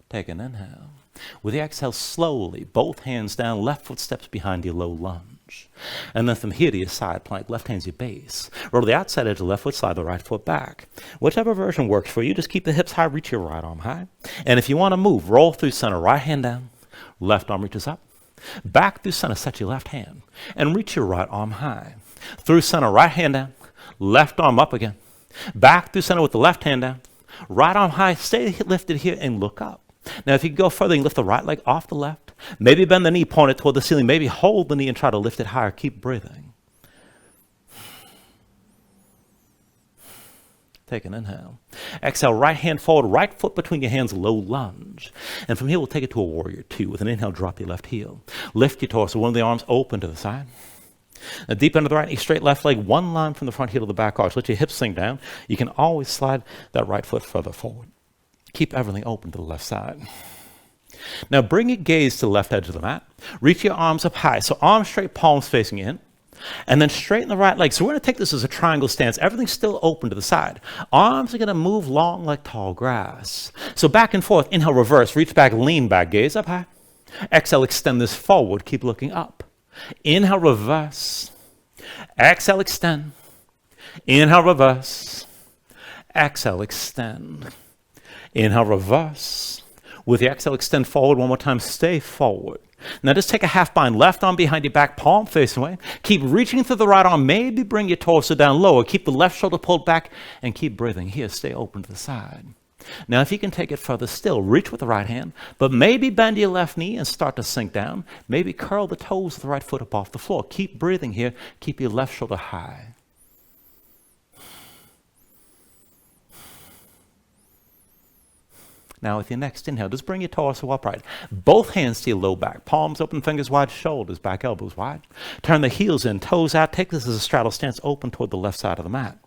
Take an inhale. With the exhale, slowly, both hands down, left foot steps behind your low lunge. And then from here to your side plank, left hand's your base. Roll to the outside edge of the left foot, slide the right foot back. Whichever version works for you, just keep the hips high, reach your right arm high. And if you want to move, roll through center, right hand down, left arm reaches up. Back through center, set your left hand, and reach your right arm high. Through center, right hand down, left arm up again. Back through center with the left hand down, right arm high, stay lifted here and look up. Now, if you go further, you can lift the right leg off the left. Maybe bend the knee, point it toward the ceiling. Maybe hold the knee and try to lift it higher. Keep breathing. Take an inhale. Exhale, right hand forward, right foot between your hands, low lunge. And from here, we'll take it to a warrior two. With an inhale, drop your left heel. Lift your torso, one of the arms open to the side. Now, deep into the right knee, straight left leg, one line from the front heel to the back arch. Let your hips sink down. You can always slide that right foot further forward. Keep everything open to the left side. Now bring your gaze to the left edge of the mat. Reach your arms up high. So arms straight, palms facing in. And then straighten the right leg. So we're going to take this as a triangle stance. Everything's still open to the side. Arms are going to move long like tall grass. So back and forth. Inhale, reverse. Reach back, lean back. Gaze up high. Exhale, extend this forward. Keep looking up. Inhale, reverse. Exhale, extend. Inhale, reverse. Exhale, extend. Inhale, reverse. With the exhale, extend forward one more time. Stay forward. Now just take a half bind. Left arm behind your back, palm facing away. Keep reaching through the right arm. Maybe bring your torso down lower. Keep the left shoulder pulled back and keep breathing. Here, stay open to the side. Now, if you can take it further still, reach with the right hand, but maybe bend your left knee and start to sink down. Maybe curl the toes of the right foot up off the floor. Keep breathing here. Keep your left shoulder high. Now, with your next inhale, just bring your torso upright. Both hands to your low back. Palms open, fingers wide, shoulders back, elbows wide. Turn the heels in, toes out. Take this as a straddle stance, open toward the left side of the mat.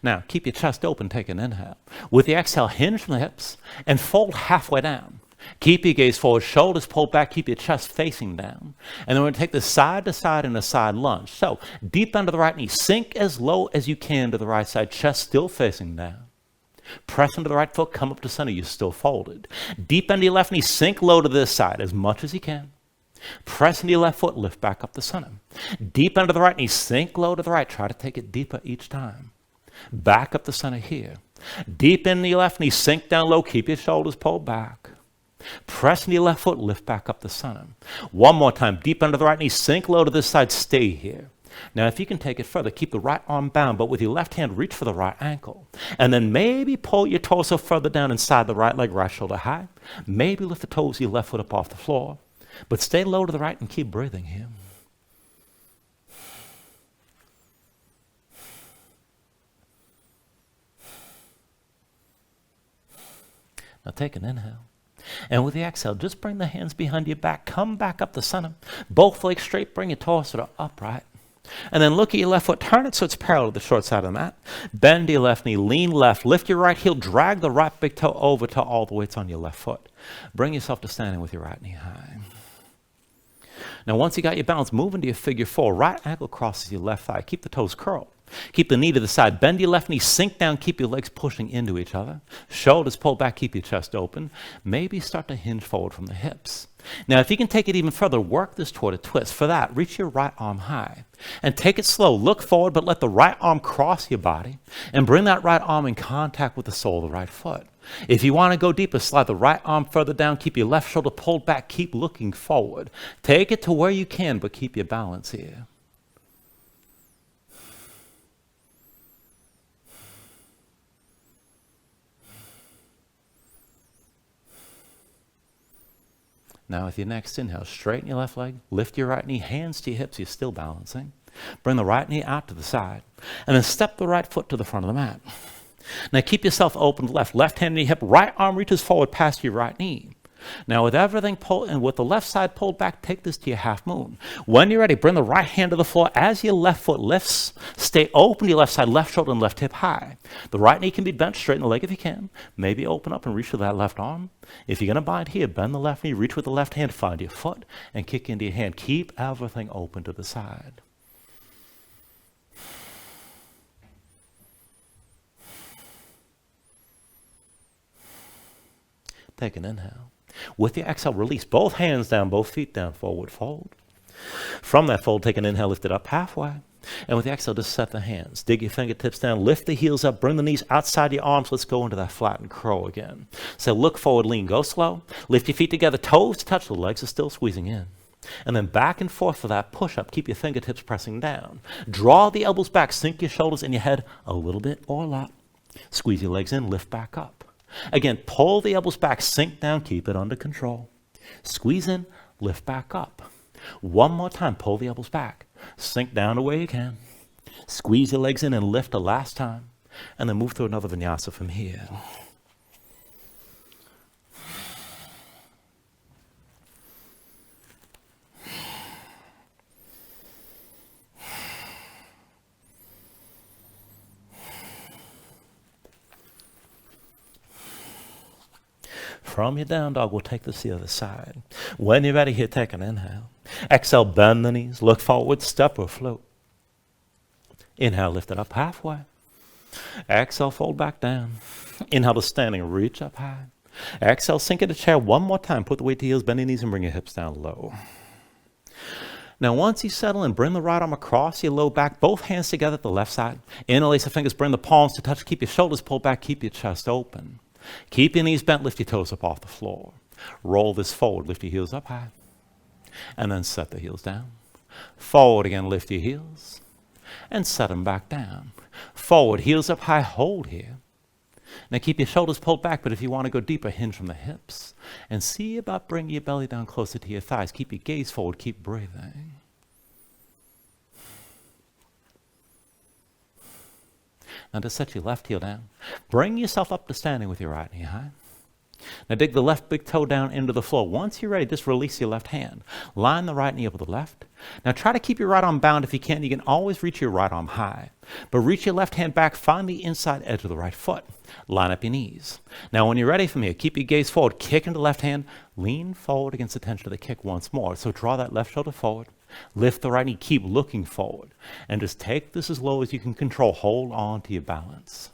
Now, keep your chest open. Take an inhale. With the exhale, hinge from the hips and fold halfway down. Keep your gaze forward, shoulders pulled back. Keep your chest facing down. And then we're going to take this side to side in a side lunge. So, deep under the right knee. Sink as low as you can to the right side. Chest still facing down. Press into the right foot, come up to center, you're still folded. Deep into your left knee, sink low to this side as much as you can. Press into your left foot, lift back up to center. Deep into the right knee, sink low to the right, try to take it deeper each time. Back up to center here. Deep into your left knee, sink down low, keep your shoulders pulled back. Press into your left foot, lift back up to center. One more time, deep into the right knee, sink low to this side, stay here. Now, if you can take it further, keep the right arm bound, but with your left hand, reach for the right ankle. And then maybe pull your torso further down inside the right leg, right shoulder high. Maybe lift the toes of your left foot up off the floor. But stay low to the right and keep breathing here. Now take an inhale. And with the exhale, just bring the hands behind your back. Come back up the center. Both legs straight, bring your torso to upright. And then look at your left foot. Turn it so it's parallel to the short side of the mat. Bend your left knee. Lean left. Lift your right heel. Drag the right big toe over till all the weight's on your left foot. Bring yourself to standing with your right knee high. Now, once you got your balance, move into your figure four. Right ankle crosses your left thigh. Keep the toes curled. Keep the knee to the side. Bend your left knee. Sink down. Keep your legs pushing into each other. Shoulders pulled back. Keep your chest open. Maybe start to hinge forward from the hips. Now, if you can take it even further, work this toward a twist. For that, reach your right arm high. And take it slow. Look forward, but let the right arm cross your body. And bring that right arm in contact with the sole of the right foot. If you want to go deeper, slide the right arm further down. Keep your left shoulder pulled back. Keep looking forward. Take it to where you can, but keep your balance here. Now with your next inhale, straighten your left leg, lift your right knee, hands to your hips, you're still balancing. Bring the right knee out to the side, and then step the right foot to the front of the mat. Now keep yourself open to left hand to your hip, right arm reaches forward past your right knee. Now with everything pulled and with the left side pulled back, take this to your half moon. When you're ready, bring the right hand to the floor as your left foot lifts. Stay open to your left side, left shoulder and left hip high. The right knee can be bent, straighten the leg if you can. Maybe open up and reach with that left arm. If you're going to bind here, bend the left knee, reach with the left hand, find your foot, and kick into your hand. Keep everything open to the side. Take an inhale. With your exhale, release both hands down, both feet down, forward fold. From that fold, take an inhale, lift it up halfway. And with the exhale, just set the hands. Dig your fingertips down, lift the heels up, bring the knees outside your arms. Let's go into that flattened crow again. So look forward, lean, go slow. Lift your feet together, toes touch, the legs are still squeezing in. And then back and forth for that push-up. Keep your fingertips pressing down. Draw the elbows back, sink your shoulders in your head a little bit or a lot. Squeeze your legs in, lift back up. Again, pull the elbows back, sink down, keep it under control. Squeeze in, lift back up. One more time, pull the elbows back, sink down to where you can. Squeeze your legs in and lift the last time. And then move through another vinyasa from here. From your down dog, we'll take this to the other side. When you're ready here, take an inhale. Exhale, bend the knees, look forward, step or float. Inhale, lift it up halfway. Exhale, fold back down. Inhale to standing, reach up high. Exhale, sink into chair one more time. Put the weight to heels, bend your knees, and bring your hips down low. Now, once you settle in, bring the right arm across your low back, both hands together at the left side. Interlace the fingers, bring the palms to touch. Keep your shoulders pulled back, keep your chest open. Keep your knees bent, lift your toes up off the floor. Roll this forward, lift your heels up high. And then set the heels down. Forward again, lift your heels. And set them back down. Forward, heels up high, hold here. Now keep your shoulders pulled back, but if you want to go deeper, hinge from the hips. And see about bringing your belly down closer to your thighs. Keep your gaze forward, keep breathing. Now to set your left heel down, bring yourself up to standing with your right knee high. Now dig the left big toe down into the floor. Once you're ready, just release your left hand. Line the right knee up with the left. Now try to keep your right arm bound if you can. You can always reach your right arm high. But reach your left hand back, find the inside edge of the right foot. Line up your knees. Now when you're ready from here, keep your gaze forward, kick into the left hand, lean forward against the tension of the kick once more. So draw that left shoulder forward. Lift the right knee, keep looking forward. And just take this as low as you can control. Hold on to your balance.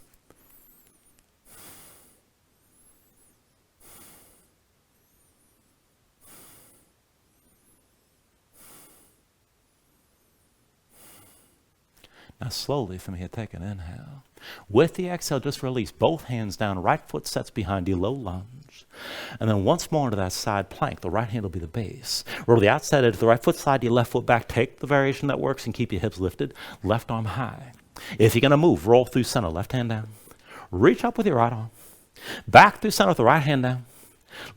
Now slowly from here, take an inhale. With the exhale, just release both hands down. Right foot sets behind you, low lunge. And then once more into that side plank. The right hand will be the base. Roll the outside edge of the right foot, slide your left foot back. Take the variation that works and keep your hips lifted. Left arm high. If you're going to move, roll through center, left hand down. Reach up with your right arm. Back through center with the right hand down.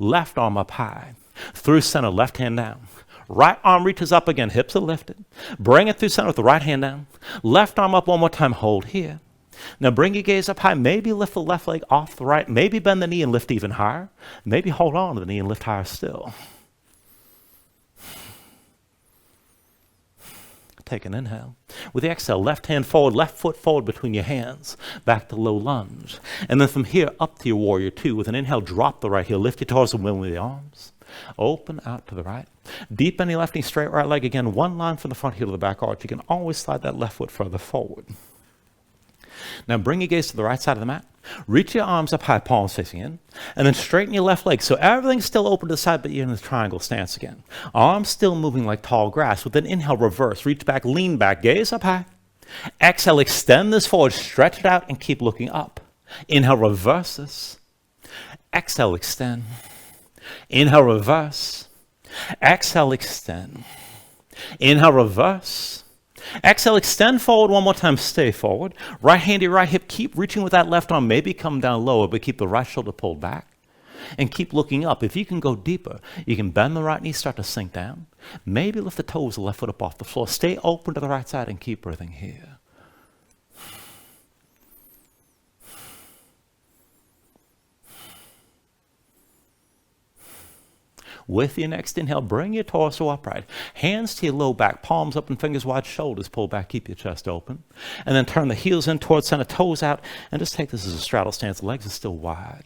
Left arm up high. Through center, left hand down. Right arm reaches up again, hips are lifted. Bring it through center with the right hand down. Left arm up one more time, hold here. Now bring your gaze up high. Maybe lift the left leg off the right. Maybe bend the knee and lift even higher. Maybe hold on to the knee and lift higher still. Take an inhale. With the exhale, left hand forward, left foot forward between your hands. Back to low lunge. And then from here up to your warrior two. With an inhale, drop the right heel. Lift your torso and win with the arms. Open out to the right. Deep bend your left knee, straight right leg. Again, one line from the front heel to the back arch. You can always slide that left foot further forward. Now bring your gaze to the right side of the mat. Reach your arms up high, palms facing in. And then straighten your left leg. So everything's still open to the side, but you're in the triangle stance again. Arms still moving like tall grass. With an inhale, reverse. Reach back, lean back, gaze up high. Exhale, extend this forward, stretch it out, and keep looking up. Inhale, reverse this. Exhale, extend. Inhale, reverse. Exhale, extend. Inhale, reverse. Exhale, extend forward one more time, stay forward. Right hand to your right hip, keep reaching with that left arm. Maybe come down lower, but keep the right shoulder pulled back. And keep looking up. If you can go deeper, you can bend the right knee, start to sink down. Maybe lift the toes, the left foot up off the floor. Stay open to the right side and keep breathing here. With your next inhale, bring your torso upright. Hands to your low back, palms up and fingers wide, shoulders pull back, keep your chest open. And then turn the heels in towards center, toes out, and just take this as a straddle stance. Legs are still wide.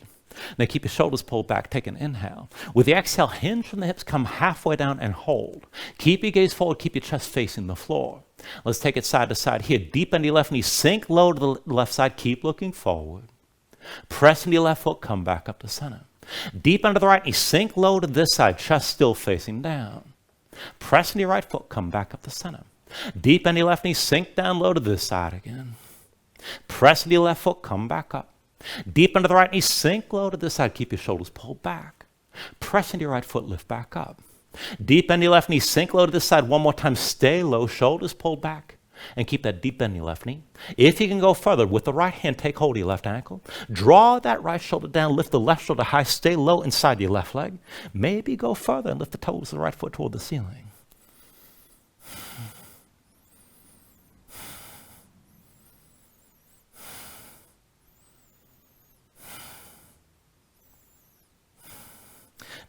Now keep your shoulders pulled back, take an inhale. With the exhale, hinge from the hips, come halfway down and hold. Keep your gaze forward, keep your chest facing the floor. Let's take it side to side here. Deep into your left knee, sink low to the left side, keep looking forward. Press into your left foot, come back up to center. Deep under the right knee, sink low to this side, chest still facing down. Press into your right foot, come back up to center. Deep into your left knee, sink down low to this side again. Press into your left foot, come back up. Deep under the right knee, sink low to this side, keep your shoulders pulled back. Press into your right foot, lift back up. Deep into your left knee, sink low to this side. One more time, stay low, shoulders pulled back. And keep that deep bend in your left knee. If you can go further, with the right hand, take hold of your left ankle. Draw that right shoulder down, lift the left shoulder high, stay low inside your left leg. Maybe go further and lift the toes of the right foot toward the ceiling.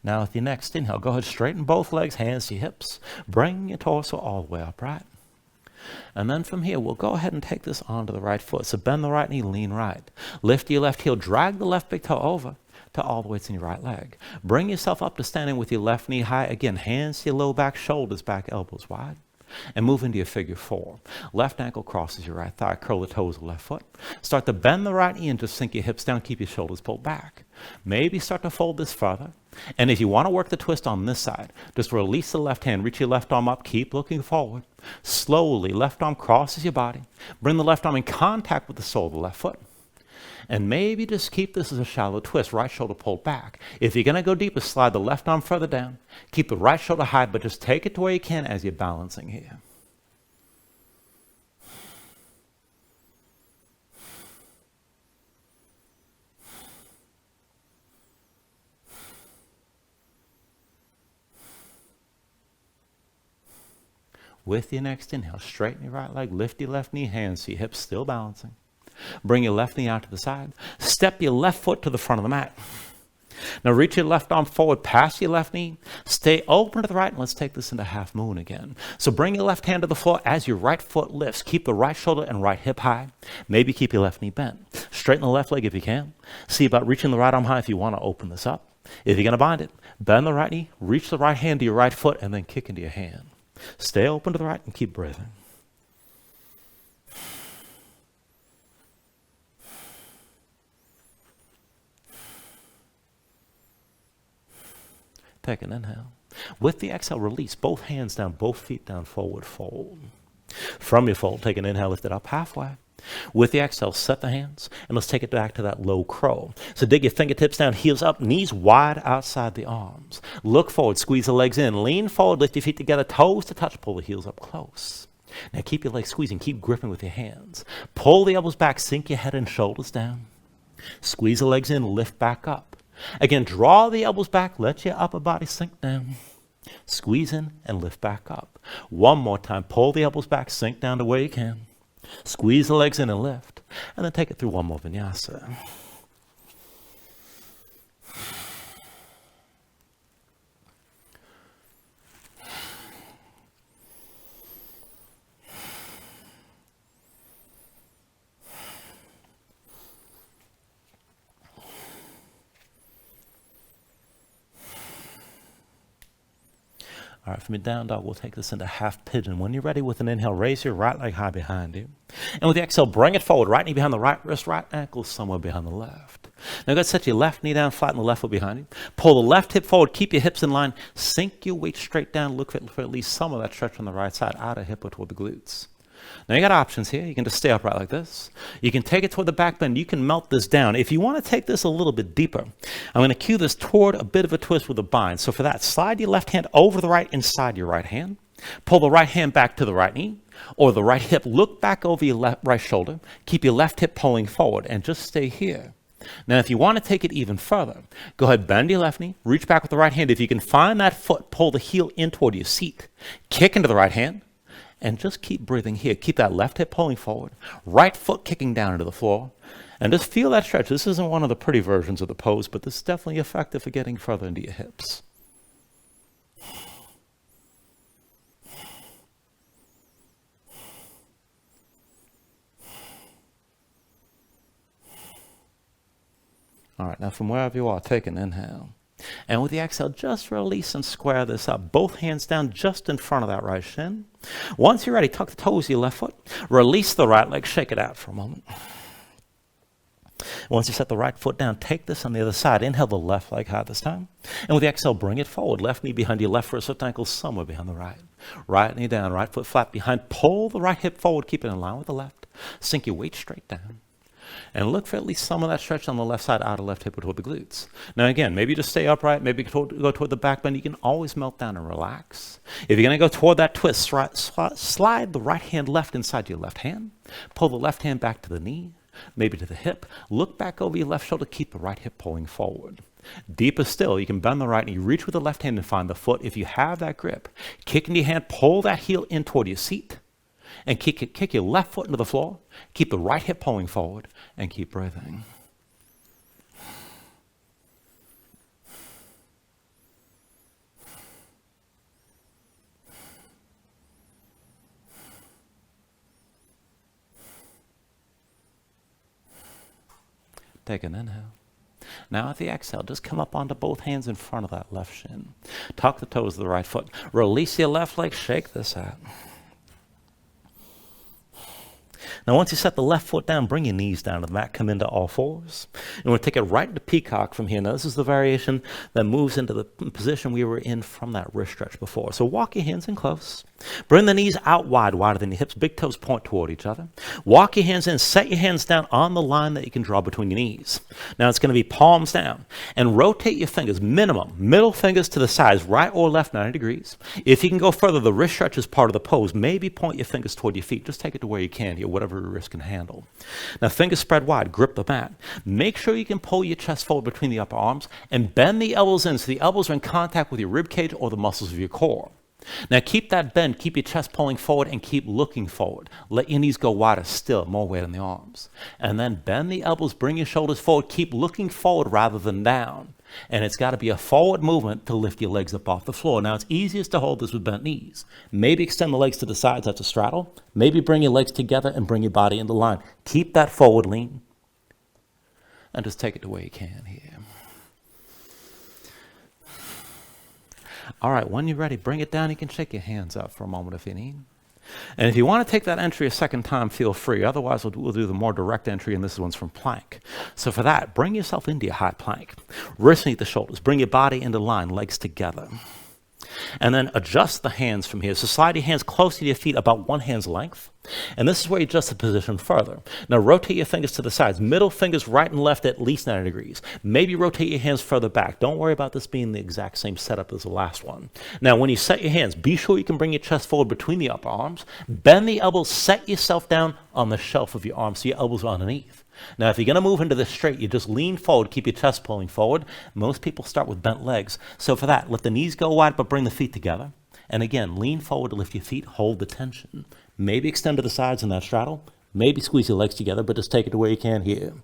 Now with your next inhale, go ahead, straighten both legs, hands to your hips. Bring your torso all the way upright. And then from here, we'll go ahead and take this onto the right foot. So bend the right knee, lean right. Lift your left heel, drag the left big toe over to all the weights in your right leg. Bring yourself up to standing with your left knee high. Again, hands to your low back, shoulders back, elbows wide. And move into your figure four. Left ankle crosses your right thigh. Curl the toes of the left foot. Start to bend the right knee and just sink your hips down. Keep your shoulders pulled back. Maybe start to fold this further. And if you want to work the twist on this side, just release the left hand. Reach your left arm up. Keep looking forward. Slowly, left arm crosses your body. Bring the left arm in contact with the sole of the left foot. And maybe just keep this as a shallow twist, right shoulder pulled back. If you're going to go deeper, slide the left arm further down. Keep the right shoulder high, but just take it to where you can as you're balancing here. With your next inhale, straighten your right leg, lift your left knee, hands to your hips, still balancing. Bring your left knee out to the side. Step your left foot to the front of the mat. Now reach your left arm forward past your left knee. Stay open to the right, and let's take this into half moon again. So bring your left hand to the floor as your right foot lifts. Keep the right shoulder and right hip high. Maybe keep your left knee bent. Straighten the left leg if you can. See about reaching the right arm high if you want to open this up. If you're going to bind it, bend the right knee, reach the right hand to your right foot, and then kick into your hand. Stay open to the right and keep breathing. Take an inhale. With the exhale, release both hands down, both feet down, forward fold. From your fold, take an inhale, lift it up halfway. With the exhale, set the hands, and let's take it back to that low crow. So dig your fingertips down, heels up, knees wide outside the arms. Look forward, squeeze the legs in, lean forward, lift your feet together, toes to touch, pull the heels up close. Now keep your legs squeezing, keep gripping with your hands. Pull the elbows back, sink your head and shoulders down. Squeeze the legs in, lift back up. Again, draw the elbows back, let your upper body sink down. Squeeze in and lift back up. One more time, pull the elbows back, sink down to where you can. Squeeze the legs in and lift, and then take it through one more vinyasa. All right, from your down dog, we'll take this into half pigeon. When you're ready with an inhale, raise your right leg high behind you. And with the exhale, bring it forward. Right knee behind the right wrist, right ankle somewhere behind the left. Now go ahead and set your left knee down, flatten the left foot behind you. Pull the left hip forward, keep your hips in line. Sink your weight straight down, look for at least some of that stretch on the right side, out of hip or toward the glutes. Now you got options here. You can just stay upright like this. You can take it toward the back bend. You can melt this down. If you want to take this a little bit deeper, I'm going to cue this toward a bit of a twist with a bind. So for that, slide your left hand over the right inside your right hand. Pull the right hand back to the right knee or the right hip. Look back over your right shoulder. Keep your left hip pulling forward and just stay here. Now, if you want to take it even further, go ahead, bend your left knee, reach back with the right hand. If you can find that foot, pull the heel in toward your seat. Kick into the right hand. And just keep breathing here. Keep that left hip pulling forward, right foot kicking down into the floor. And just feel that stretch. This isn't one of the pretty versions of the pose, but this is definitely effective for getting further into your hips. All right, now from wherever you are, take an inhale. And with the exhale, just release and square this up. Both hands down just in front of that right shin. Once you're ready, tuck the toes of your left foot. Release the right leg, shake it out for a moment. Once you set the right foot down, take this on the other side. Inhale the left leg high this time. And with the exhale, bring it forward. Left knee behind your left wrist, left ankle somewhere behind the right. Right knee down, right foot flat behind. Pull the right hip forward, keep it in line with the left. Sink your weight straight down. And look for at least some of that stretch on the left side, outer left hip or toward the glutes. Now again, maybe just stay upright, maybe go toward the back bend. You can always melt down and relax. If you're going to go toward that twist, slide the right hand left inside your left hand. Pull the left hand back to the knee, maybe to the hip. Look back over your left shoulder, keep the right hip pulling forward. Deeper still, you can bend the right knee, reach with the left hand and find the foot. If you have that grip, kick in your hand, pull that heel in toward your seat. And kick your left foot into the floor. Keep the right hip pulling forward and keep breathing. Take an inhale. Now at the exhale, just come up onto both hands in front of that left shin. Tuck the toes of the right foot. Release your left leg, shake this out. Now, once you set the left foot down, bring your knees down to the mat, come into all fours. And we'll take it right into Peacock from here. Now, this is the variation that moves into the position we were in from that wrist stretch before. So walk your hands in close. Bring the knees out wide, wider than your hips. Big toes point toward each other. Walk your hands in. Set your hands down on the line that you can draw between your knees. Now, it's going to be palms down. And rotate your fingers, minimum, middle fingers to the sides, right or left, 90 degrees. If you can go further, the wrist stretch is part of the pose. Maybe point your fingers toward your feet. Just take it to where you can here, whatever your wrist can handle. Now, fingers spread wide, grip the mat. Make sure you can pull your chest forward between the upper arms and bend the elbows in so the elbows are in contact with your rib cage or the muscles of your core. Now, keep that bend, keep your chest pulling forward and keep looking forward. Let your knees go wider still, more weight on the arms. And then bend the elbows, bring your shoulders forward, keep looking forward rather than down. And it's got to be a forward movement to lift your legs up off the floor. Now, it's easiest to hold this with bent knees. Maybe extend the legs to the sides, that's a straddle. Maybe bring your legs together and bring your body into line. Keep that forward lean. And just take it the way you can here. All right, when you're ready, bring it down. You can shake your hands up for a moment if you need. And if you want to take that entry a second time, feel free. Otherwise, we'll do the more direct entry, and this one's from plank. So for that, bring yourself into your high plank. Wrists beneath the shoulders. Bring your body into line, legs together. And then adjust the hands from here. So slide your hands close to your feet, about one hand's length. And this is where you adjust the position further. Now rotate your fingers to the sides. Middle fingers right and left at least 90 degrees. Maybe rotate your hands further back. Don't worry about this being the exact same setup as the last one. Now when you set your hands, be sure you can bring your chest forward between the upper arms. Bend the elbows, set yourself down on the shelf of your arms so your elbows are underneath. Now, if you're going to move into this straight, you just lean forward, keep your chest pulling forward. Most people start with bent legs. So for that, let the knees go wide, but bring the feet together. And again, lean forward to lift your feet, hold the tension. Maybe extend to the sides in that straddle. Maybe squeeze your legs together, but just take it to where you can here.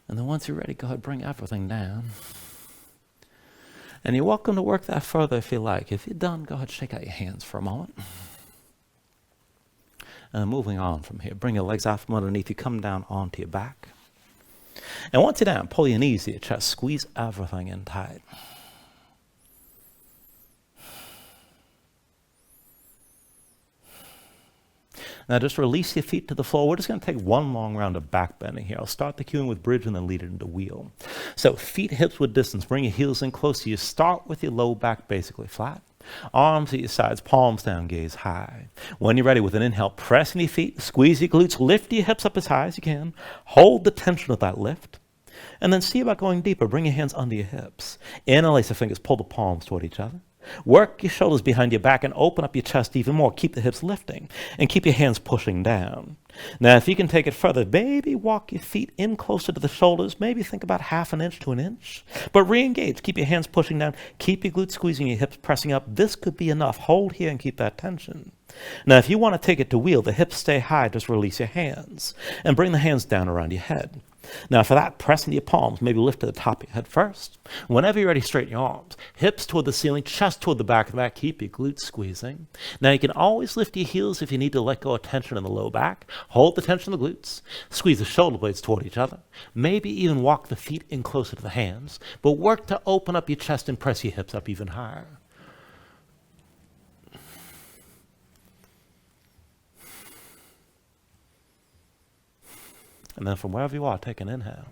And then once you're ready, go ahead, bring everything down. And you're welcome to work that further if you like. If you're done, go ahead, shake out your hands for a moment. And moving on from here, bring your legs out from underneath you, come down onto your back. And once you're down, pull your knees to your chest, squeeze everything in tight. Now just release your feet to the floor. We're just going to take one long round of back bending here. I'll start the cueing with bridge and then lead it into wheel. So feet hips with distance. Bring your heels in close to you. Start with your low back basically flat. Arms at your sides, palms down, gaze high. When you're ready with an inhale, press in your feet, squeeze your glutes, lift your hips up as high as you can. Hold the tension of that lift. And then see about going deeper. Bring your hands under your hips. Interlace the fingers, pull the palms toward each other. Work your shoulders behind your back and open up your chest even more. Keep the hips lifting and keep your hands pushing down. Now, if you can take it further, maybe walk your feet in closer to the shoulders. Maybe think about 1/2 inch to 1 inch. But re-engage. Keep your hands pushing down. Keep your glutes squeezing, your hips pressing up. This could be enough. Hold here and keep that tension. Now, if you want to take it to wheel, the hips stay high. Just release your hands and bring the hands down around your head. Now for that, press into your palms, maybe lift to the top of your head first. Whenever you're ready, straighten your arms. Hips toward the ceiling, chest toward the back of the back. Keep your glutes squeezing. Now you can always lift your heels if you need to let go of tension in the low back. Hold the tension in the glutes. Squeeze the shoulder blades toward each other. Maybe even walk the feet in closer to the hands. But work to open up your chest and press your hips up even higher. And then from wherever you are, take an inhale.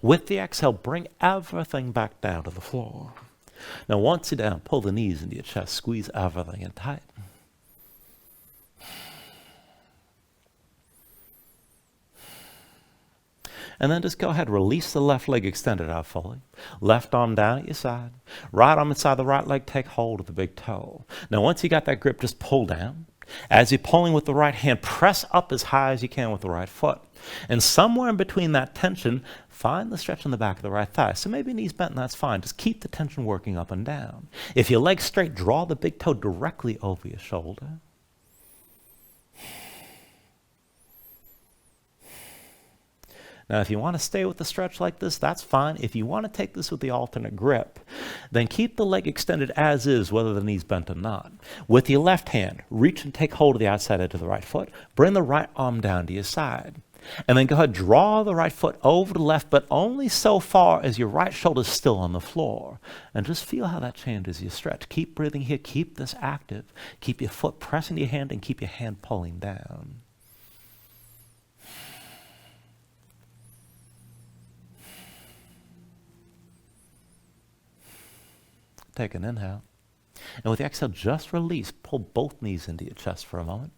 With the exhale, bring everything back down to the floor. Now once you're down, pull the knees into your chest, squeeze everything in tight. And then just go ahead, release the left leg extended out fully. Left arm down at your side. Right arm inside the right leg, take hold of the big toe. Now once you got that grip, just pull down. As you're pulling with the right hand, press up as high as you can with the right foot. And somewhere in between that tension, find the stretch in the back of the right thigh. So maybe knees bent, and that's fine. Just keep the tension working up and down. If your leg's straight, draw the big toe directly over your shoulder. Now, if you want to stay with the stretch like this, that's fine. If you want to take this with the alternate grip, then keep the leg extended as is, whether the knee's bent or not. With your left hand, reach and take hold of the outside edge of the right foot. Bring the right arm down to your side. And then go ahead, draw the right foot over the left, but only so far as your right shoulder's still on the floor. And just feel how that changes your stretch. Keep breathing here. Keep this active. Keep your foot pressing your hand and keep your hand pulling down. Take an inhale. And with the exhale, just release. Pull both knees into your chest for a moment.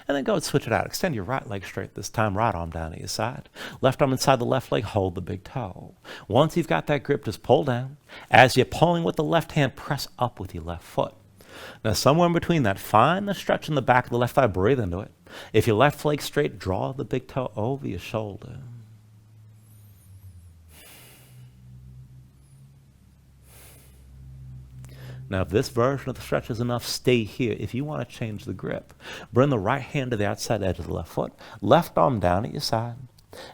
And then go and switch it out. Extend your right leg straight this time. Right arm down at your side. Left arm inside the left leg. Hold the big toe. Once you've got that grip, just pull down. As you're pulling with the left hand, press up with your left foot. Now, somewhere in between that, find the stretch in the back of the left thigh. Breathe into it. If your left leg straight, draw the big toe over your shoulder. Now, if this version of the stretch is enough, stay here. If you want to change the grip, bring the right hand to the outside edge of the left foot, left arm down at your side,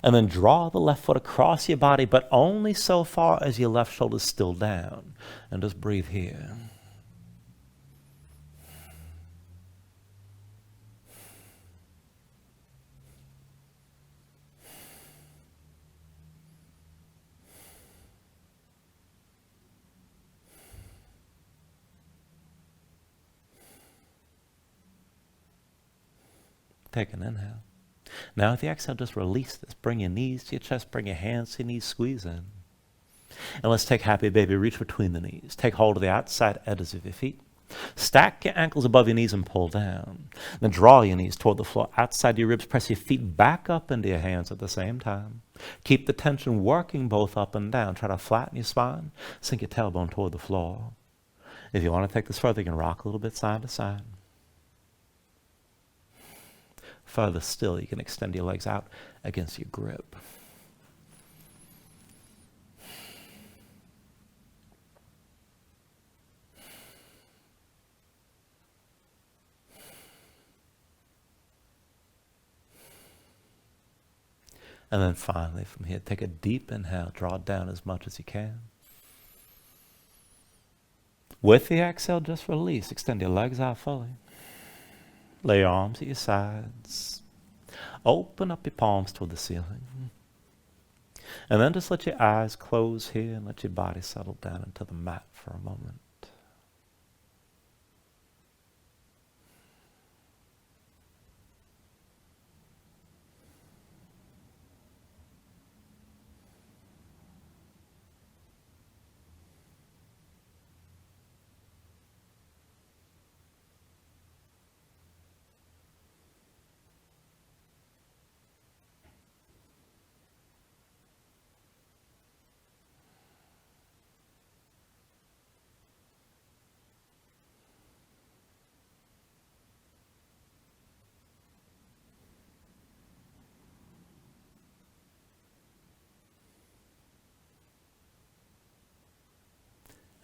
and then draw the left foot across your body, but only so far as your left shoulder is still down. And just breathe here. Take an inhale. Now with the exhale, just release this. Bring your knees to your chest. Bring your hands to your knees. Squeeze in. And let's take happy baby. Reach between the knees. Take hold of the outside edges of your feet. Stack your ankles above your knees and pull down. Then draw your knees toward the floor. Outside your ribs, press your feet back up into your hands at the same time. Keep the tension working both up and down. Try to flatten your spine. Sink your tailbone toward the floor. If you want to take this further, you can rock a little bit side to side. Further still, you can extend your legs out against your grip. And then finally from here, take a deep inhale, draw it down as much as you can. With the exhale, just release. Extend your legs out fully. Lay your arms at your sides. Open up your palms toward the ceiling. And then just let your eyes close here and let your body settle down into the mat for a moment.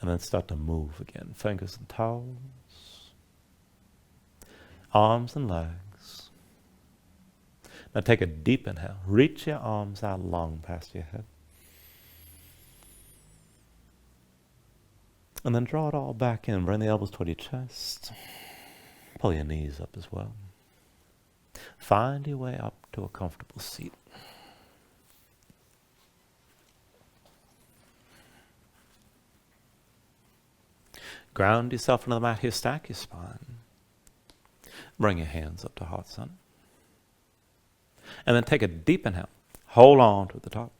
And then start to move again. Fingers and toes. Arms and legs. Now take a deep inhale. Reach your arms out long past your head. And then draw it all back in. Bring the elbows toward your chest. Pull your knees up as well. Find your way up to a comfortable seat. Ground yourself into the mat here. Stack your spine. Bring your hands up to heart center. And then take a deep inhale. Hold on to the top.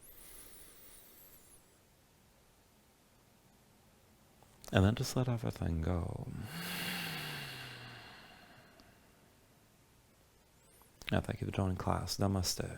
And then just let everything go. Now, thank you for joining class. Namaste.